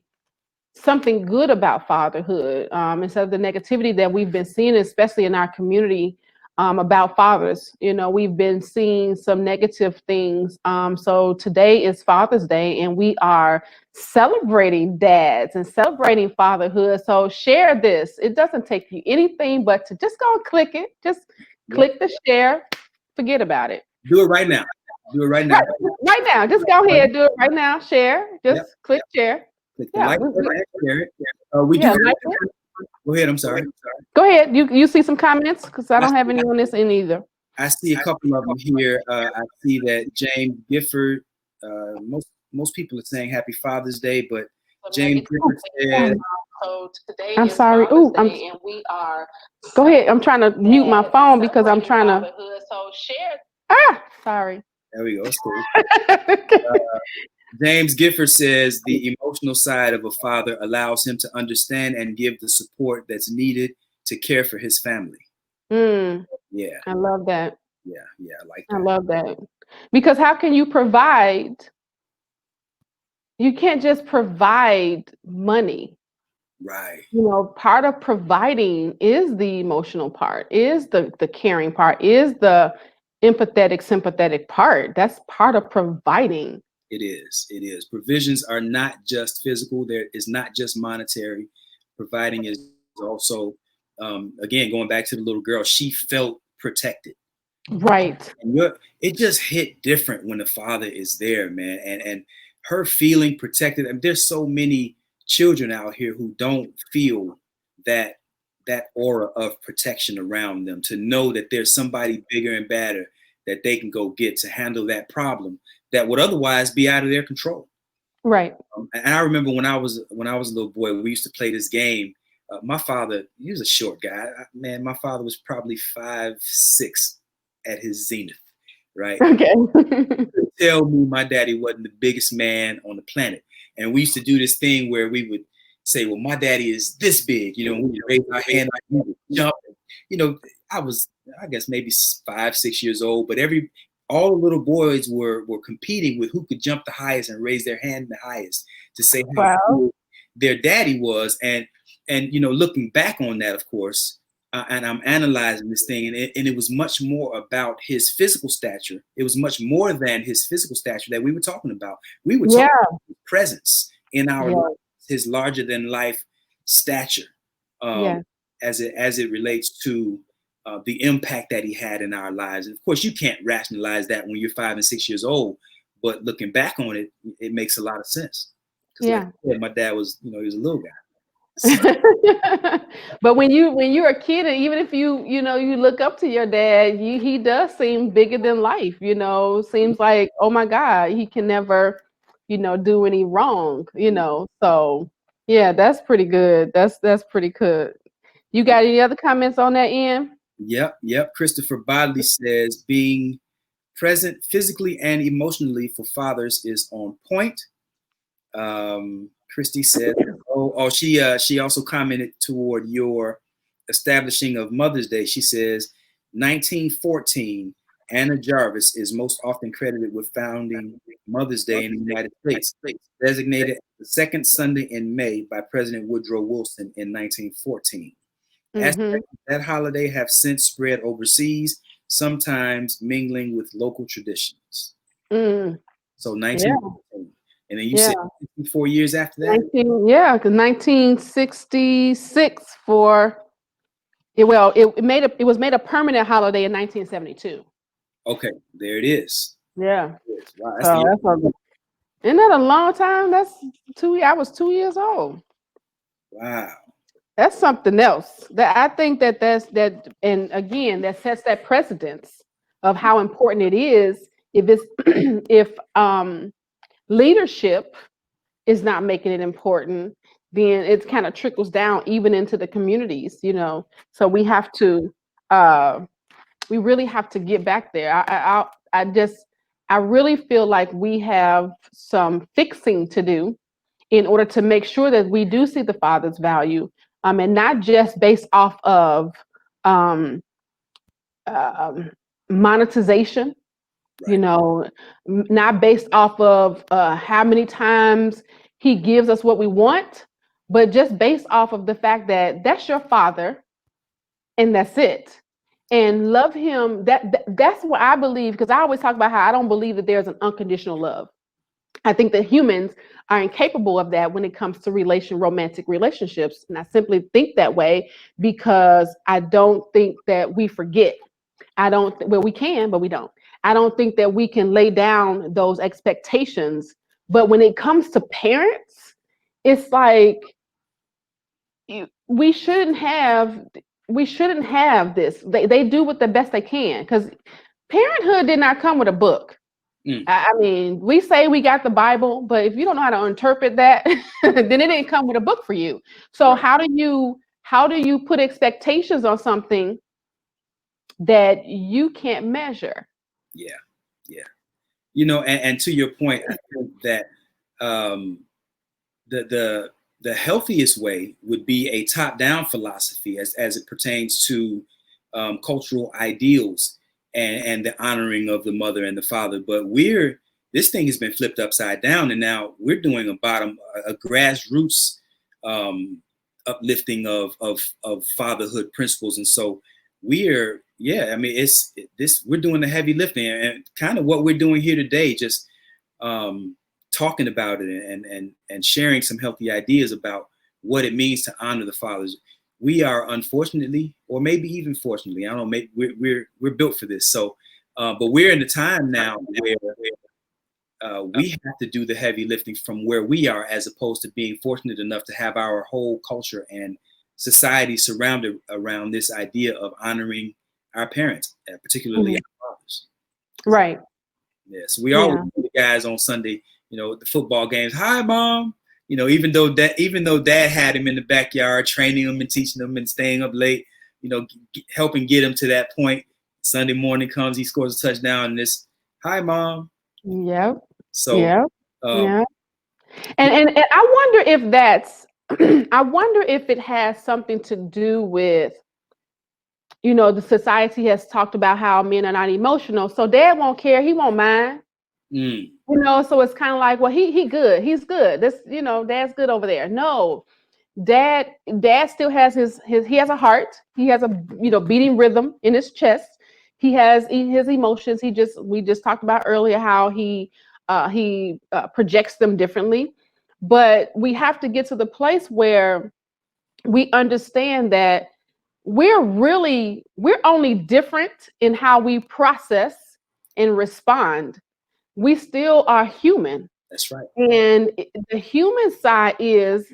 Speaker 1: something good about fatherhood instead of the negativity that we've been seeing, especially in our community about fathers. We've been seeing some negative things. So today is Father's Day, and we are celebrating dads and celebrating fatherhood. So share this. It doesn't take you anything but to just go and click it. Just click the share. Forget about it.
Speaker 2: Do it right now. Do it right now.
Speaker 1: Right now. Just go ahead. Do it right now. Share. Just click share.
Speaker 2: Click the like button and share it. Go ahead. I'm sorry.
Speaker 1: Go ahead. You see some comments because I don't have any on this end either.
Speaker 2: I see a couple of them here. I see that James Gifford. Most people are saying Happy Father's Day, but James Gifford said.
Speaker 1: I'm sorry. Oh, and we are. Go ahead. I'm trying to mute my phone because I'm trying to. So share. Sorry.
Speaker 2: There we go. It's cool. James Gifford says the emotional side of a father allows him to understand and give the support that's needed to care for his family. Yeah.
Speaker 1: I love that.
Speaker 2: Yeah, I like that.
Speaker 1: I love that. Because how can you provide? You can't just provide money.
Speaker 2: Right.
Speaker 1: Part of providing is the emotional part, is the caring part, is the empathetic, sympathetic part. That's part of providing.
Speaker 2: It is. Provisions are not just physical. There is not just monetary. Providing is also, again, going back to the little girl, she felt protected.
Speaker 1: Right.
Speaker 2: And it just hit different when the father is there, man. And her feeling protected. And there's so many children out here who don't feel that aura of protection around them, to know that there's somebody bigger and badder that they can go get to handle that problem that would otherwise be out of their control.
Speaker 1: Right.
Speaker 2: And I remember when I was a little boy, we used to play this game. My father, he was a short guy. Man, my father was probably 5'6" at his zenith, right?
Speaker 1: Okay.
Speaker 2: Tell me my daddy wasn't the biggest man on the planet. And we used to do this thing where we would say, well, my daddy is this big, we would raise our hand, like we would jump. I was, I guess, maybe 5, 6 years old, but all the little boys were competing with who could jump the highest and raise their hand the highest to say how cool their daddy was. And looking back on that, of course, and I'm analyzing this thing, and it was much more about his physical stature. It was much more than his physical stature that we were talking about. We were talking about his presence in our lives, his larger than life stature, as it relates to the impact that he had in our lives. And of course, you can't rationalize that when you're 5 and 6 years old, but looking back on it, it makes a lot of sense. Because like I said, my dad was, he was a little guy.
Speaker 1: But when you're a kid, and even if you look up to your dad, he does seem bigger than life. Seems like, oh my God, he can never, do any wrong. So yeah, that's pretty good. That's pretty good. You got any other comments on that, Ian?
Speaker 2: Yep. Christopher Bodley says being present physically and emotionally for fathers is on point. Christy said, she also commented toward your establishing of Mother's Day. She says, 1914, Anna Jarvis is most often credited with founding Mother's Day in the United States, designated the second Sunday in May by President Woodrow Wilson in 1914. Aspects of that holiday have since spread overseas, sometimes mingling with local traditions. So 1914. And then you said 54 years after that?
Speaker 1: Because 1966 it was made a permanent holiday in 1972.
Speaker 2: Okay, there it is.
Speaker 1: Yeah.
Speaker 2: Wow,
Speaker 1: isn't that a long time? I was 2 years old.
Speaker 2: Wow.
Speaker 1: That's something else. That I think and again, that sets that precedence of how important it is if leadership is not making it important, then it kind of trickles down even into the communities, So we have to, we really have to get back there. I really feel like we have some fixing to do in order to make sure that we do see the father's value, and not just based off of monetization. Right. Not based off of how many times he gives us what we want, but just based off of the fact that that's your father and that's it. And love him. That's what I believe, because I always talk about how I don't believe that there's an unconditional love. I think that humans are incapable of that when it comes to romantic relationships. And I simply think that way because I don't think that we forget. We can, but we don't. I don't think that we can lay down those expectations. But when it comes to parents, it's like we shouldn't have this. They do what the best they can, because parenthood did not come with a book. I mean, we say we got the Bible, but if you don't know how to interpret that, then it didn't come with a book for you. So how do you put expectations on something that you can't measure?
Speaker 2: Yeah. And to your point, I think that the healthiest way would be a top-down philosophy as it pertains to cultural ideals and the honoring of the mother and the father. But this thing has been flipped upside down, and now we're doing a grassroots uplifting of fatherhood principles. And so we're doing the heavy lifting, and kind of what we're doing here today, just talking about it and sharing some healthy ideas about what it means to honor the fathers. We are, unfortunately, or maybe even fortunately, I don't know, maybe we're built for this. So, but we're in a time now where we have to do the heavy lifting from where we are, as opposed to being fortunate enough to have our whole culture and society surrounded around this idea of honoring our parents, particularly our fathers.
Speaker 1: Right.
Speaker 2: Yeah. So we always see the guys on Sunday, the football games. Hi, Mom. Even though Dad had him in the backyard, training him and teaching him and staying up late, helping get him to that point. Sunday morning comes, he scores a touchdown, and this, hi, Mom.
Speaker 1: Yep.
Speaker 2: So
Speaker 1: yeah. And I wonder if that's I wonder if it has something to do with, the society has talked about how men are not emotional, so Dad won't care, he won't mind. So it's kind of like, well, he good, he's good. This, Dad's good over there. No, Dad still has his he has a heart. He has a beating rhythm in his chest. He has his emotions. We just talked about earlier how he projects them differently. But we have to get to the place where we understand that we're only different in how we process and respond. We still are human.
Speaker 2: That's right.
Speaker 1: And the human side is,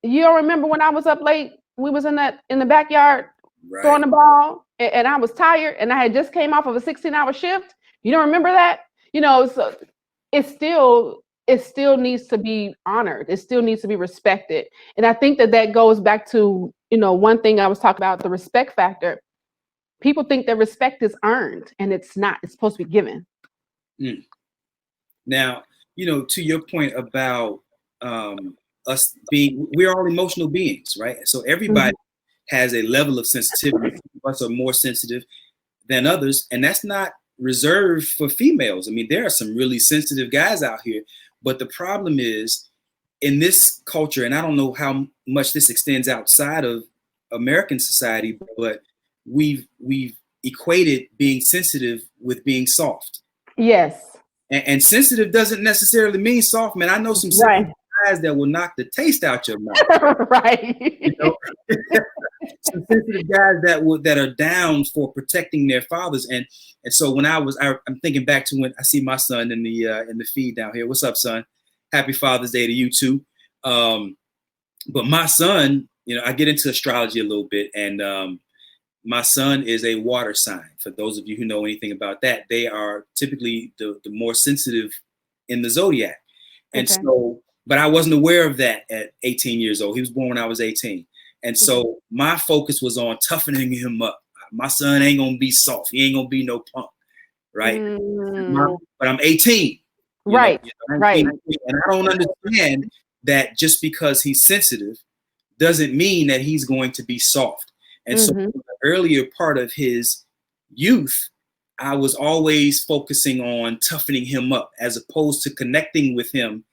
Speaker 1: you don't remember when I was up late, we was in the backyard throwing the ball, and I was tired, and I had just came off of a 16-hour shift. You don't remember that? So it still needs to be honored. It still needs to be respected. And I think that goes back to, one thing I was talking about, the respect factor. People think that respect is earned, and it's not. It's supposed to be given.
Speaker 2: Now, to your point about us we're all emotional beings, right? So everybody has a level of sensitivity. Some of us are more sensitive than others, and that's not reserved for females. I mean, there are some really sensitive guys out here, but the problem is in this culture, and I don't know how much this extends outside of American society, but we've equated being sensitive with being soft.
Speaker 1: Yes.
Speaker 2: And sensitive doesn't necessarily mean soft, man. I know some sensitive guys that will knock the taste out your mouth.
Speaker 1: Right.
Speaker 2: Some sensitive guys that are down for protecting their fathers. And so when I'm thinking back to when I see my son in the feed down here. What's up, son? Happy Father's Day to you too. But my son, I get into astrology a little bit, and my son is a water sign. For those of you who know anything about that, they are typically the more sensitive in the zodiac. And so, but I wasn't aware of that at 18 years old. He was born when I was 18. And so my focus was on toughening him up. My son ain't going to be soft. He ain't going to be no punk. Right. But I'm 18.
Speaker 1: Right. Right.
Speaker 2: And I don't understand that just because he's sensitive doesn't mean that he's going to be soft. And so the earlier part of his youth, I was always focusing on toughening him up as opposed to connecting with him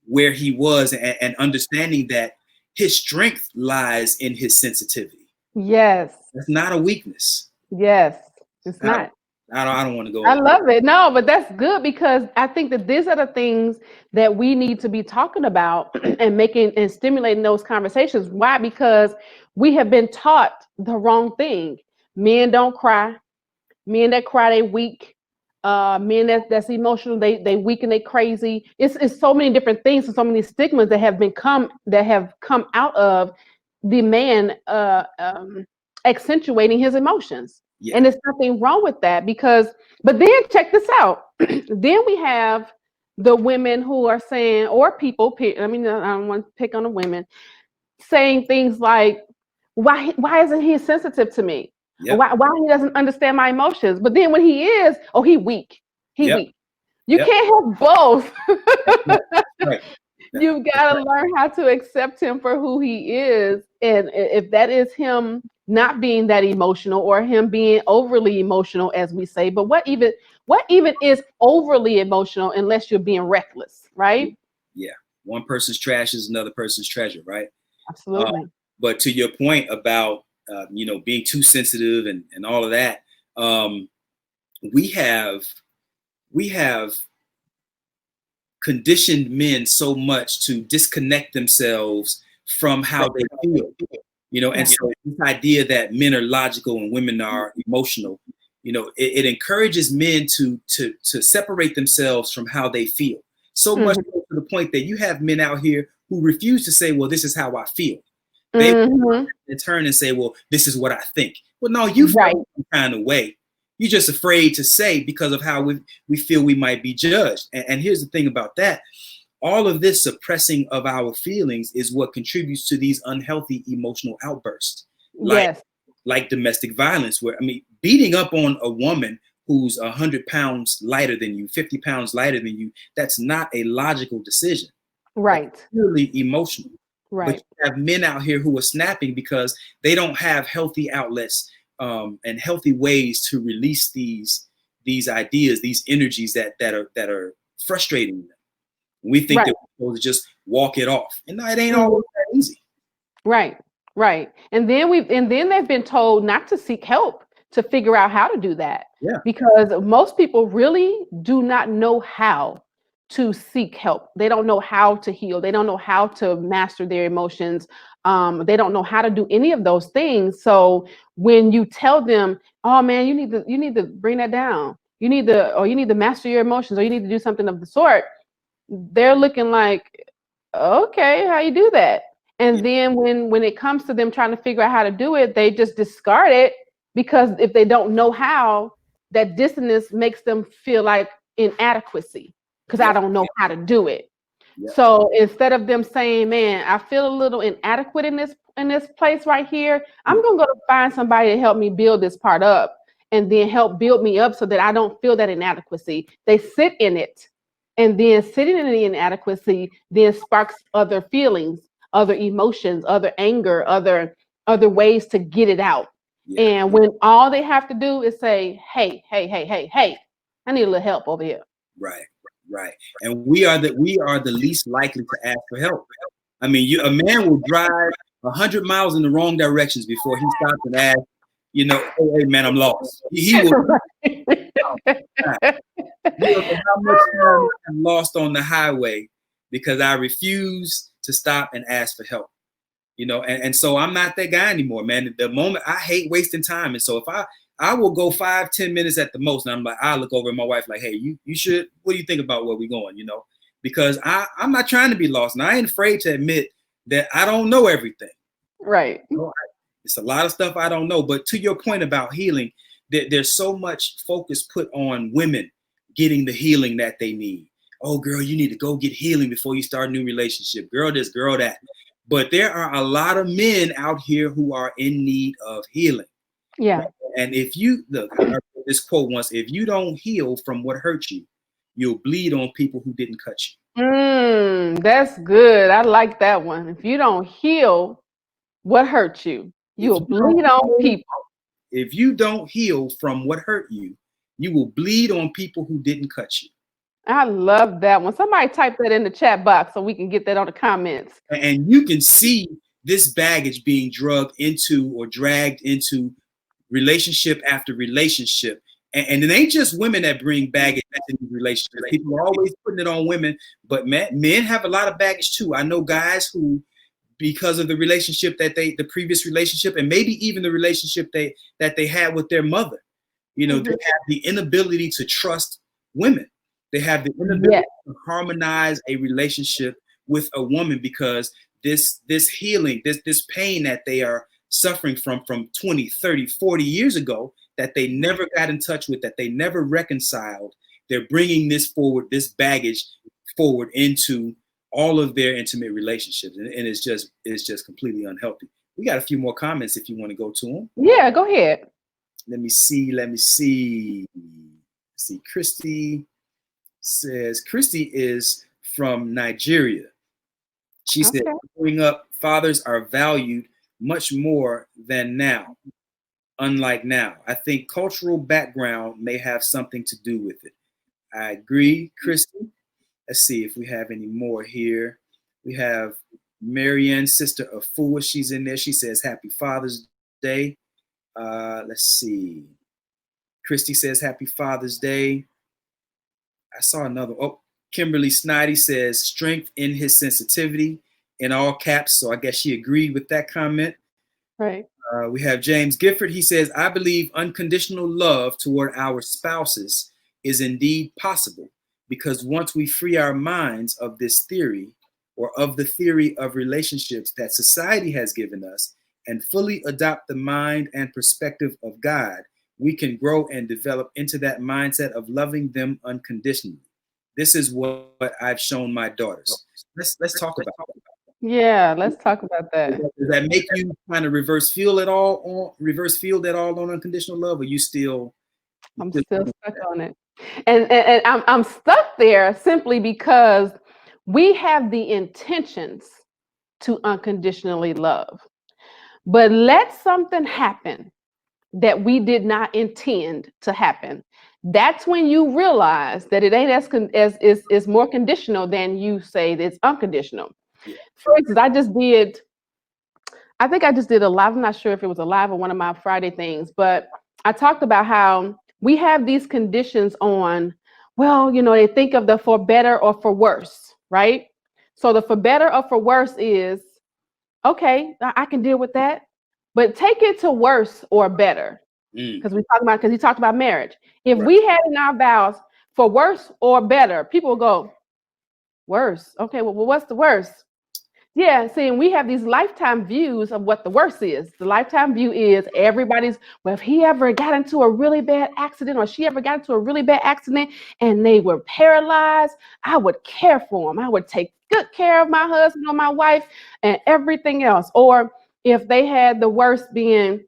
Speaker 2: where he was and understanding that his strength lies in his sensitivity.
Speaker 1: Yes.
Speaker 2: It's not a weakness.
Speaker 1: Yes. It's not.
Speaker 2: I don't want to go.
Speaker 1: I love it. No, but that's good, because I think that these are the things that we need to be talking about and making and stimulating those conversations. Why? Because we have been taught the wrong thing. Men don't cry. Men that cry, they weak. Men that's emotional, they weak and they crazy. It's so many different things and so many stigmas that have come out of the man accentuating his emotions. Yeah. And there's nothing wrong with that, but then check this out. Then we have the women who are saying, or people, I mean, I don't want to pick on the women, saying things like, why isn't he sensitive to me? Yep. Why he doesn't understand my emotions? But then when he is, he weak. He weak. You can't have both. Right. You've got to learn how to accept him for who he is. And if that is him not being that emotional, or him being overly emotional, as we say, but what even is overly emotional unless you're being reckless, right?
Speaker 2: Yeah. One person's trash is another person's treasure, right?
Speaker 1: Absolutely.
Speaker 2: But to your point about, being too sensitive and all of that, we have conditioned men so much to disconnect themselves from how they feel, and so this idea that men are logical and women are emotional, it encourages men to separate themselves from how they feel, so much to the point that you have men out here who refuse to say, well, this is how I feel. They turn and say, well, this is what I think. Well, no, you feel some kind of way. You're just afraid to say because of how we feel we might be judged. And here's the thing about that. All of this suppressing of our feelings is what contributes to these unhealthy emotional outbursts. Like domestic violence, where, beating up on a woman who's 100 pounds lighter than you, 50 pounds lighter than you, that's not a logical decision.
Speaker 1: Right.
Speaker 2: It's purely emotional.
Speaker 1: Right.
Speaker 2: But you have men out here who are snapping because they don't have healthy outlets and healthy ways to release these ideas, these energies that are frustrating them. We think that we're supposed to just walk it off, and no, it ain't always that easy.
Speaker 1: Right, right. And then they've been told not to seek help to figure out how to do that,
Speaker 2: Yeah.
Speaker 1: because most people really do not know how to seek help. They don't know how to heal. They don't know how to master their emotions. They don't know how to do any of those things. So when you tell them, "Oh man, you need to bring that down. You need to master your emotions, or you need to do something of the sort," they're looking like, okay, how you do that?
Speaker 2: Yeah.
Speaker 1: And then when it comes to them trying to figure out how to do it, they just discard it, because if they don't know how, that dissonance makes them feel like inadequacy, because I
Speaker 2: Yeah.
Speaker 1: don't know how to do it.
Speaker 2: Yeah.
Speaker 1: So instead of them saying, "Man, I feel a little inadequate in this place right here," I'm gonna go to find somebody to help me build this part up, and then help build me up so that I don't feel that inadequacy. They sit in it, and then sitting in the inadequacy then sparks other feelings, other emotions, other anger, other ways to get it out.
Speaker 2: Yeah.
Speaker 1: And when all they have to do is say, "Hey, hey, hey, hey, hey, I need a little help over here."
Speaker 2: Right. Right. And we are the least likely to ask for help. I mean, a man will drive 100 miles in the wrong directions before he stops and asks, "Hey man, I'm lost." He will. You don't know how much time I lost on the highway because I refuse to stop and ask for help. And so I'm not that guy anymore, man. The moment I hate wasting time. And so if I will go 5-10 minutes at the most, and I'm like, I look over at my wife like, "Hey, you should, what do you think about where we going?" Because I'm not trying to be lost, and I ain't afraid to admit that I don't know everything.
Speaker 1: Right.
Speaker 2: It's a lot of stuff I don't know. But to your point about healing, there's so much focus put on women getting the healing that they need. Oh, girl, you need to go get healing before you start a new relationship. Girl this, girl that. But there are a lot of men out here who are in need of healing.
Speaker 1: Yeah.
Speaker 2: And if you look, I heard this quote once: "If you don't heal from what hurt you, you'll bleed on people who didn't cut you."
Speaker 1: That's good. I like that one. If you don't heal what hurt you,
Speaker 2: If
Speaker 1: you'll
Speaker 2: you don't
Speaker 1: bleed on
Speaker 2: heal,
Speaker 1: people.
Speaker 2: if you don't heal from what hurt you, you will bleed on people who didn't cut you.
Speaker 1: I love that one. Somebody type that in the chat box so we can get that on the comments.
Speaker 2: And you can see this baggage being drugged into or dragged into relationship after relationship. And it ain't just women that bring baggage into these relationships. People are always putting it on women, but men have a lot of baggage too. I know guys who, because of the relationship the previous relationship, and maybe even the relationship that they had with their mother, they have the inability to trust women. They have the inability to harmonize a relationship with a woman because this healing, this pain that they are suffering from 20, 30, 40 years ago, that they never got in touch with, that they never reconciled. They're bringing this baggage forward into all of their intimate relationships, and it's just completely unhealthy. We got a few more comments if you want to go to them.
Speaker 1: Yeah, go ahead.
Speaker 2: Let me see. Christy says, Christy is from Nigeria. She said, growing up, fathers are valued much more than now, unlike now. I think cultural background may have something to do with it. I agree, Christy. Let's see if we have any more here. We have Marianne, sister of Fua. She's in there. She says, "Happy Father's Day." Let's see. Christy says, "Happy Father's Day." I saw another. Oh, Kimberly Snidey says, "Strength in his sensitivity," in all caps. So I guess she agreed with that comment.
Speaker 1: Right.
Speaker 2: We have James Gifford. He says, "I believe unconditional love toward our spouses is indeed possible, because once we free our minds of this theory, or of the theory of relationships that society has given us, and fully adopt the mind and perspective of God, we can grow and develop into that mindset of loving them unconditionally. This is what I've shown my daughters." Let's talk about that.
Speaker 1: Yeah, let's talk about that.
Speaker 2: Does that make you kind of reverse field at all on unconditional love, or you still?
Speaker 1: I'm still stuck on it. And I'm stuck there simply because we have the intentions to unconditionally love. But let something happen that we did not intend to happen. That's when you realize that it ain't as is more conditional than you say that it's unconditional.
Speaker 2: Yeah.
Speaker 1: For instance, I just did I think I just did a live. I'm not sure if it was a live or one of my Friday things, but I talked about how we have these conditions on, well, they think of the for better or for worse, right? So the for better or for worse is, okay, I can deal with that, but take it to worse or better. Because he talked about marriage. If
Speaker 2: Right.
Speaker 1: we had in our vows for worse or better, people will go, worse. Okay, well, what's the worst? Yeah, see, and we have these lifetime views of what the worst is. The lifetime view is well, if he ever got into a really bad accident or she ever got into a really bad accident and they were paralyzed, I would care for them. I would take good care of my husband or my wife and everything else. Or if they had the worst being,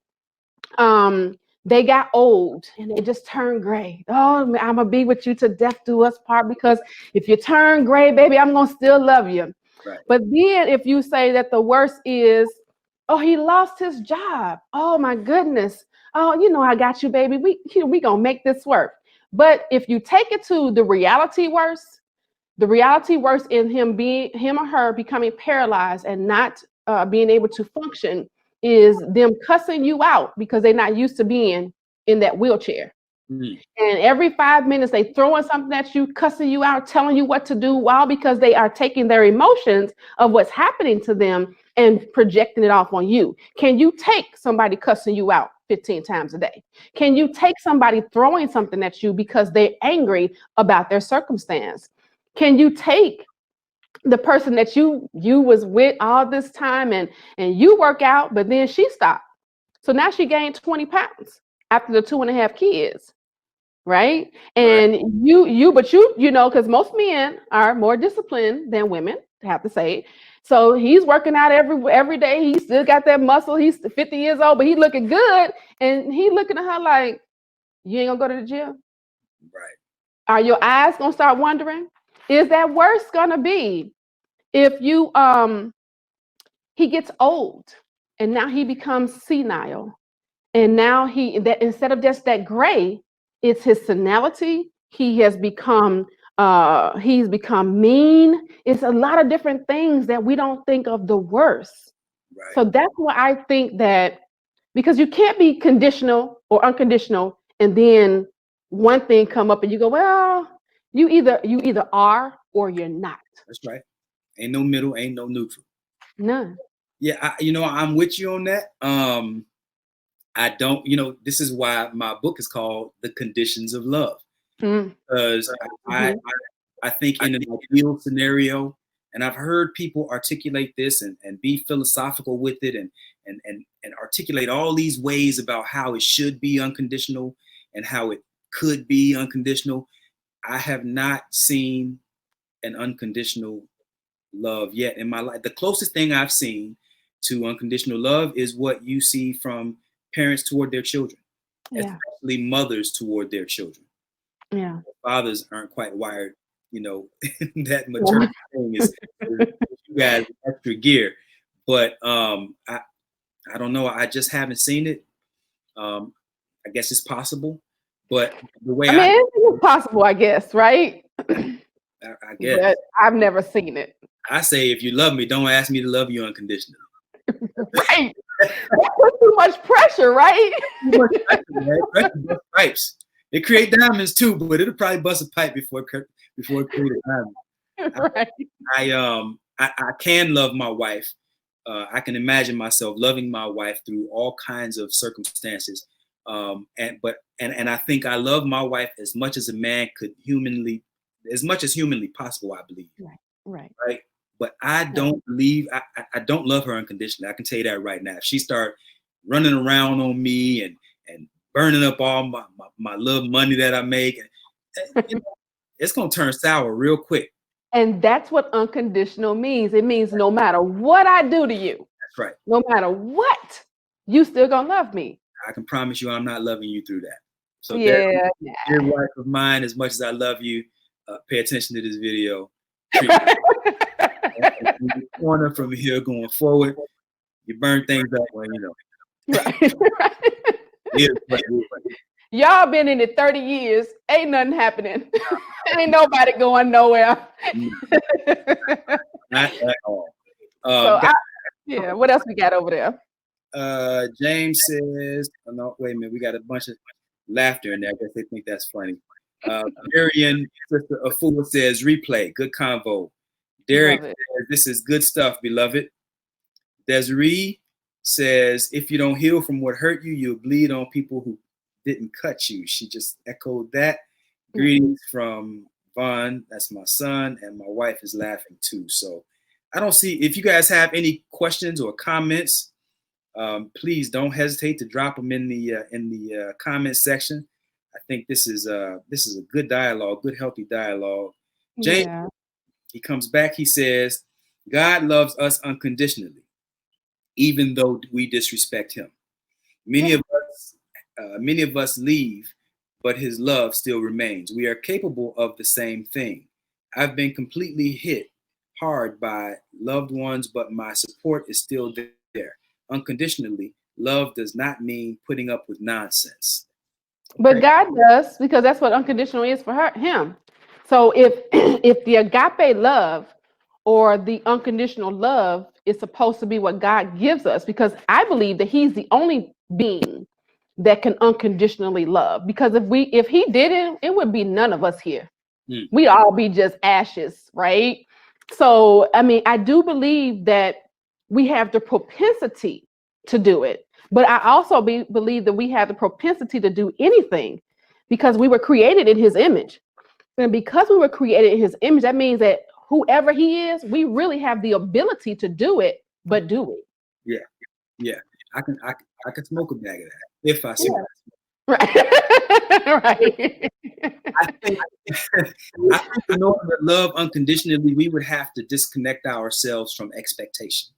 Speaker 1: they got old and they just turned gray. Oh, I'm gonna be with you to death do us part, because if you turn gray, baby, I'm gonna still love you.
Speaker 2: Right.
Speaker 1: But then if you say that the worst is, oh, he lost his job. Oh my goodness. Oh, I got you, baby. We gonna make this work. But if you take it to the reality worst in him or her becoming paralyzed and not being able to function is them cussing you out because they're not used to being in that wheelchair. And every 5 minutes they throwing something at you, cussing you out, telling you what to do, while because they are taking their emotions of what's happening to them and projecting it off on you. Can you take somebody cussing you out 15 times a day? Can you take somebody throwing something at you because they're angry about their circumstance? Can you take the person that you was with all this time and you work out, but then she stopped? So now she gained 20 pounds after the 2.5 kids. Right. And because most men are more disciplined than women, I have to say. So he's working out every day. He still got that muscle. He's 50 years old, but he's looking good. And he looking at her like, you ain't gonna go to the gym.
Speaker 2: Right.
Speaker 1: Are your eyes gonna start wondering? Is that worse gonna be if he gets old and now he becomes senile? And now that instead of just that gray, it's his senility. He's become mean. It's a lot of different things that we don't think of the worst.
Speaker 2: Right.
Speaker 1: So that's why I think that, because you can't be conditional or unconditional and then one thing come up and you go, well, you either are or you're not.
Speaker 2: That's right. Ain't no middle, ain't no neutral.
Speaker 1: None.
Speaker 2: Yeah, I'm with you on that. I don't, this is why my book is called The Conditions of Love. Because I think in an ideal scenario, and I've heard people articulate this and be philosophical with it and articulate all these ways about how it should be unconditional and how it could be unconditional. I have not seen an unconditional love yet in my life. The closest thing I've seen to unconditional love is what you see from parents toward their children, especially mothers toward their children.
Speaker 1: Yeah.
Speaker 2: Fathers aren't quite wired, that maternity thing is you guys extra gear. But I don't know. I just haven't seen it. I guess it's possible, but the way
Speaker 1: it's possible, I guess, right?
Speaker 2: I guess.
Speaker 1: But I've never seen it.
Speaker 2: I say, if you love me, don't ask me to love you unconditionally.
Speaker 1: Right. That puts too much pressure, right?
Speaker 2: Too much pressure, man. Pressure busts pipes. It create diamonds too, but it'll probably bust a pipe before it create a diamond.
Speaker 1: Right.
Speaker 2: I can love my wife. I can imagine myself loving my wife through all kinds of circumstances. And I think I love my wife as much as a man could humanly possible, I believe.
Speaker 1: Right.
Speaker 2: But I don't believe, I don't love her unconditionally. I can tell you that right now. If she start running around on me and burning up all my little money that I make, it's going to turn sour real quick.
Speaker 1: And that's what unconditional means. It means no matter what I do to you.
Speaker 2: That's right.
Speaker 1: No matter what, you still going to love me.
Speaker 2: I can promise you I'm not loving you through that. So
Speaker 1: dear
Speaker 2: wife of mine, as much as I love you, pay attention to this video. Corner from here going forward, you burn things up when
Speaker 1: Right.
Speaker 2: Yeah,
Speaker 1: y'all been in it 30 years. Ain't nothing happening. Ain't nobody going nowhere.
Speaker 2: Not at all.
Speaker 1: Yeah. What else we got over there?
Speaker 2: James says, oh, no, wait a minute, we got a bunch of laughter in there. I guess they think that's funny. Marion, Sister Afua says, replay, good convo. Derek says, this is good stuff, beloved. Desiree says, if you don't heal from what hurt you, you'll bleed on people who didn't cut you. She just echoed that. Greetings from Vaun, that's my son, and my wife is laughing too. So I don't see, if you guys have any questions or comments, please don't hesitate to drop them in the comment section. I think this is a good dialogue, good healthy dialogue. James, he comes back, he says, God loves us unconditionally, even though we disrespect him. Many of us leave, but his love still remains. We are capable of the same thing. I've been completely hit hard by loved ones, but my support is still there. Unconditionally, love does not mean putting up with nonsense. Okay.
Speaker 1: But God does, because that's what unconditional is for him. So if the agape love or the unconditional love is supposed to be what God gives us, because I believe that he's the only being that can unconditionally love. Because if he didn't, it would be none of us here. We'd all be just ashes, right? So, I mean, I do believe that we have the propensity to do it. But I also believe that we have the propensity to do anything because we were created in his image. And because we were created in his image, that means that whoever he is, we really have the ability to do it, but do it.
Speaker 2: Yeah. I can smoke a bag of that if I see it.
Speaker 1: Right.
Speaker 2: I think in order to love unconditionally, we would have to disconnect ourselves from expectation.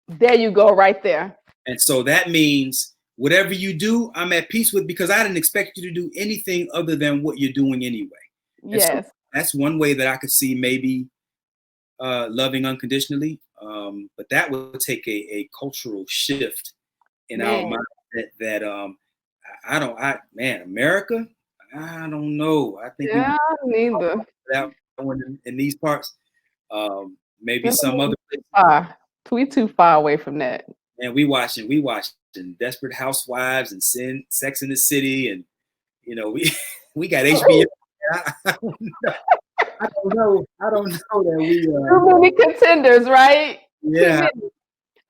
Speaker 1: There you go, right there.
Speaker 2: And so that means whatever you do, I'm at peace with, because I didn't expect you to do anything other than what you're doing anyway.
Speaker 1: Yes.
Speaker 2: So that's one way that I could see maybe loving unconditionally. But that would take a cultural shift in our mindset that America, I don't know. I think
Speaker 1: neither.
Speaker 2: That one in these parts. Maybe some other
Speaker 1: places. We too far away from that.
Speaker 2: And we watching Desperate Housewives and Sex in the City, and we got HBO. I don't know that we
Speaker 1: too many contenders, right?
Speaker 2: Yeah.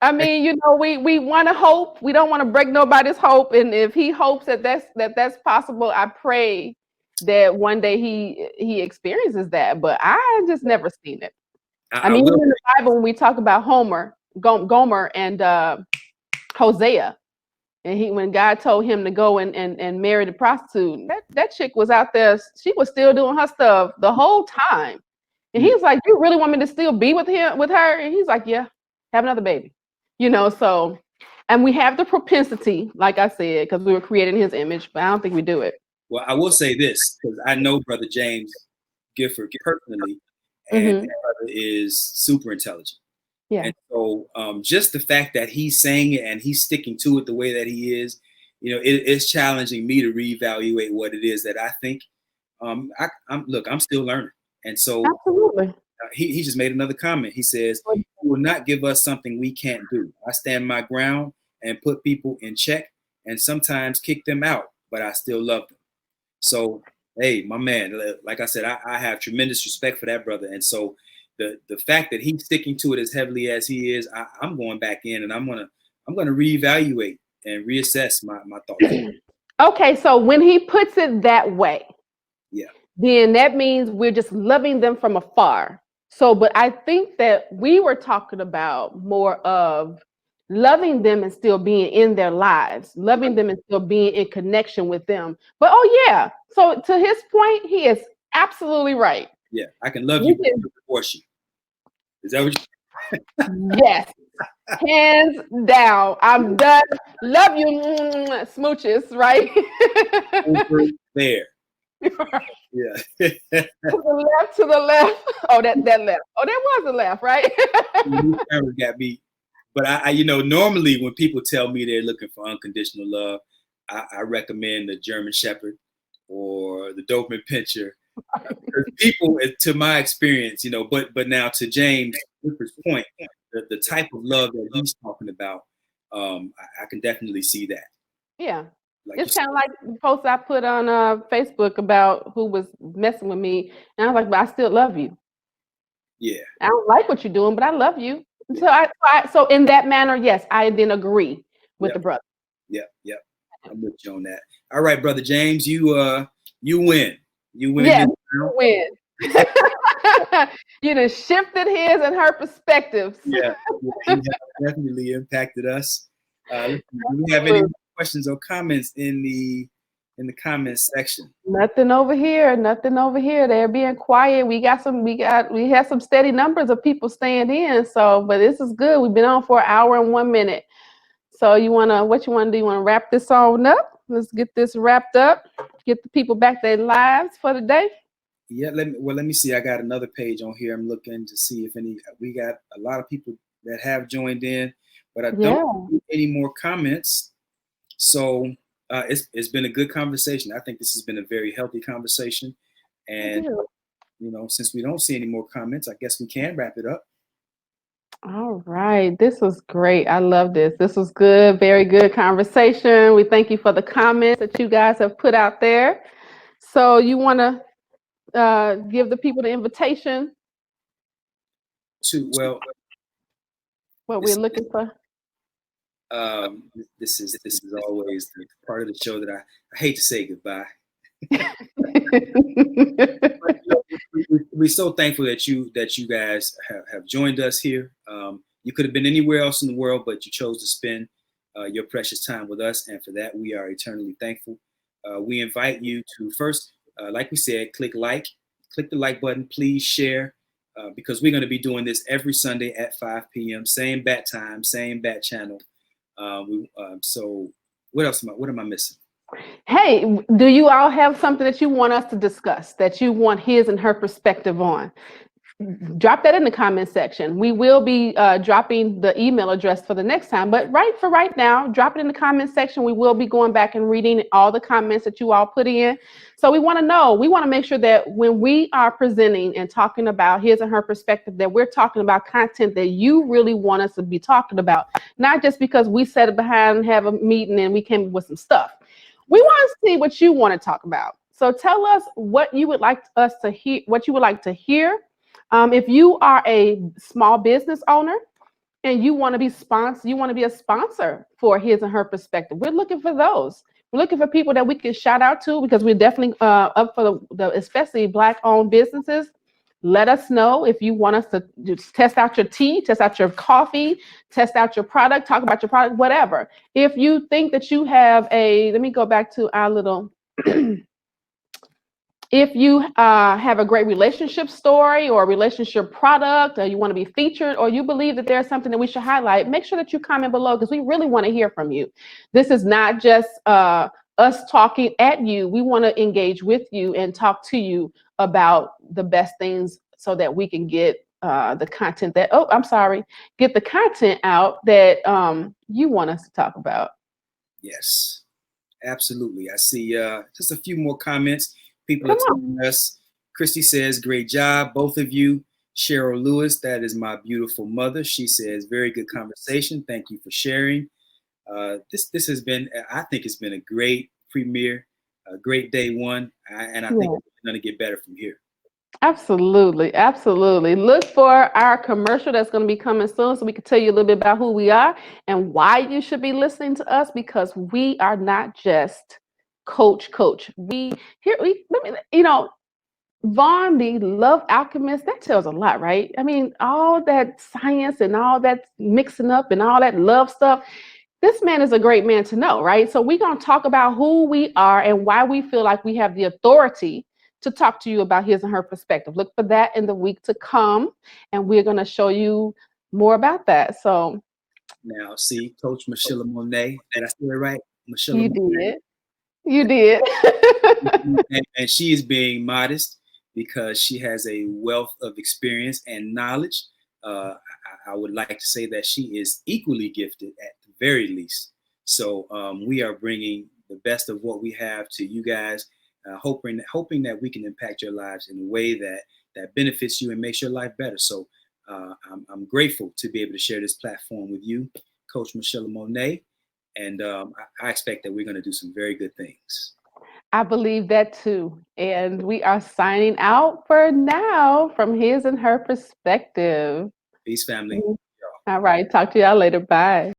Speaker 1: I mean, we want to hope. We don't want to break nobody's hope, and if he hopes that's possible, I pray that one day he experiences that. But I just never seen it. I mean, even in the Bible, when we talk about Gomer and Hosea, and when God told him to go and marry the prostitute, that chick was out there. She was still doing her stuff the whole time. And he's like, "You really want me to still be with her?" And he's like, "Yeah, have another baby." So, and we have the propensity, like I said, because we were created in his image, but I don't think we do it.
Speaker 2: Well, I will say this, because I know Brother James Gifford personally, and that brother is super intelligent.
Speaker 1: Yeah.
Speaker 2: And so just the fact that he's saying it and he's sticking to it the way that he is, it's challenging me to reevaluate what it is that I think. I'm still learning. And so
Speaker 1: absolutely.
Speaker 2: He just made another comment. He says, "He will not give us something we can't do. I stand my ground and put people in check and sometimes kick them out, but I still love them." So, hey, my man, like I said, I have tremendous respect for that brother. And so the fact that he's sticking to it as heavily as he is, I'm going back in and I'm gonna reevaluate and reassess my thoughts.
Speaker 1: Okay, so when he puts it that way,
Speaker 2: yeah,
Speaker 1: then that means we're just loving them from afar. So, but I think that we were talking about more of loving them and still being in their lives, loving them and still being in connection with them. But yeah, so to his point, he is absolutely right.
Speaker 2: Yeah, I can love you, but divorce you. Is that what you?
Speaker 1: Yes, hands down. I'm done. Love you, smooches. Right
Speaker 2: over there. Yeah.
Speaker 1: to the left. Oh, that left. Oh, that was the left, right?
Speaker 2: Got me. But I normally when people tell me they're looking for unconditional love, I recommend the German Shepherd or the Doberman Pinscher. People, to my experience, but now to James' point, the type of love that he's talking about, I can definitely see that.
Speaker 1: Yeah.
Speaker 2: Like
Speaker 1: It's kind of like the post I put on Facebook about who was messing with me. And I was like, but I still love you.
Speaker 2: yeah,
Speaker 1: I don't like what you're doing, but I love you.
Speaker 2: yeah,
Speaker 1: So in that manner, yes, I then agree with
Speaker 2: yep,
Speaker 1: the brother.
Speaker 2: yep, yep. I'm with you on that. All right, brother James, you win. You win
Speaker 1: Yes,
Speaker 2: this
Speaker 1: you
Speaker 2: round.
Speaker 1: win. You done shifted his and her perspectives.
Speaker 2: Yeah, yeah, he has definitely impacted us. Let's see, do we have any
Speaker 1: Absolutely.
Speaker 2: questions or comments in the comments section?
Speaker 1: Nothing over here. Nothing over here. They're being quiet. We have some steady numbers of people staying in. So, but this is good. We've been on for an hour and 1 minute. So what you wanna do? You wanna wrap this on up? Let's get this wrapped up. Get the people back their lives for the day.
Speaker 2: Yeah, let me see. I got another page on here. I'm looking to see if any. We got a lot of people that have joined in, but I don't
Speaker 1: Yeah.
Speaker 2: see any more comments. So it's been a good conversation. I think this has been a very healthy conversation, and since we don't see any more comments, I guess we can wrap it up.
Speaker 1: All right. This was great. I love this. This was good. Very good conversation. We thank you for the comments that you guys have put out there. So you want to give the people the invitation,
Speaker 2: Well,
Speaker 1: what we're
Speaker 2: this
Speaker 1: looking for?
Speaker 2: this is always the part of the show that I hate to say goodbye. We're so thankful that you guys have joined us here. You could have been anywhere else in the world, but you chose to spend your precious time with us, and for that we are eternally thankful. We invite you to first, like we said, click the like button. Please share, because we're going to be doing this every Sunday at 5 p.m. Same bat time, same bat channel. So what else? What am I missing?
Speaker 1: Hey, do you all have something that you want us to discuss, that you want his and her perspective on? Drop that in the comment section. We will be dropping the email address for the next time, but right now, drop it in the comment section. We will be going back and reading all the comments that you all put in. So we want to know, we want to make sure that when we are presenting and talking about his and her perspective, that we're talking about content that you really want us to be talking about, not just because we sat behind and have a meeting and we came up with some stuff. We want to see what you want to talk about. So tell us what you would like us to hear, what you would like to hear. If you are a small business owner and you want to be a sponsor for his and her perspective, we're looking for those. We're looking for people that we can shout out to, because we're definitely up for the especially Black-owned businesses. Let us know if you want us to just test out your tea, test out your coffee, test out your product, talk about your product, whatever. If you think that you have let me go back to our little if you have a great relationship story or a relationship product, or you want to be featured, or you believe that there's something that we should highlight, make sure that you comment below, because we really want to hear from you. This is not just us talking at you. We want to engage with you and talk to you about the best things so that we can get the content get the content out that you want us to talk about.
Speaker 2: Yes, absolutely. I see just a few more comments. People
Speaker 1: Come
Speaker 2: are
Speaker 1: on.
Speaker 2: telling us. Christy says, great job, both of you. Cheryl Lewis, that is my beautiful mother. She says, very good conversation. Thank you for sharing. This has been, I think it's been a great premiere, a great day one, and I think
Speaker 1: Yeah.
Speaker 2: it's going to get better from here.
Speaker 1: Absolutely, absolutely. Look for our commercial that's going to be coming soon, so we can tell you a little bit about who we are and why you should be listening to us, because we are not just coach. Vaun, the Love Alchemist, that tells a lot, right? I mean, all that science and all that mixing up and all that love stuff. This man is a great man to know, right? So we're going to talk about who we are and why we feel like we have the authority to talk to you about his and her perspective. Look for that in the week to come, and we're going to show you more about that. So
Speaker 2: Now, see, Coach Michelamonè, did I say it right?
Speaker 1: you
Speaker 2: Michelamonè.
Speaker 1: did. You did.
Speaker 2: And she is being modest because she has a wealth of experience and knowledge. I would like to say that she is equally gifted at the very least. So we are bringing the best of what we have to you guys, hoping that we can impact your lives in a way that benefits you and makes your life better. So I'm grateful to be able to share this platform with you, Coach Michelamonè, and I expect that we're going to do some very good things.
Speaker 1: I believe that too. And we are signing out for now from his and her perspective.
Speaker 2: Peace, family.
Speaker 1: All right. Talk to y'all later. Bye.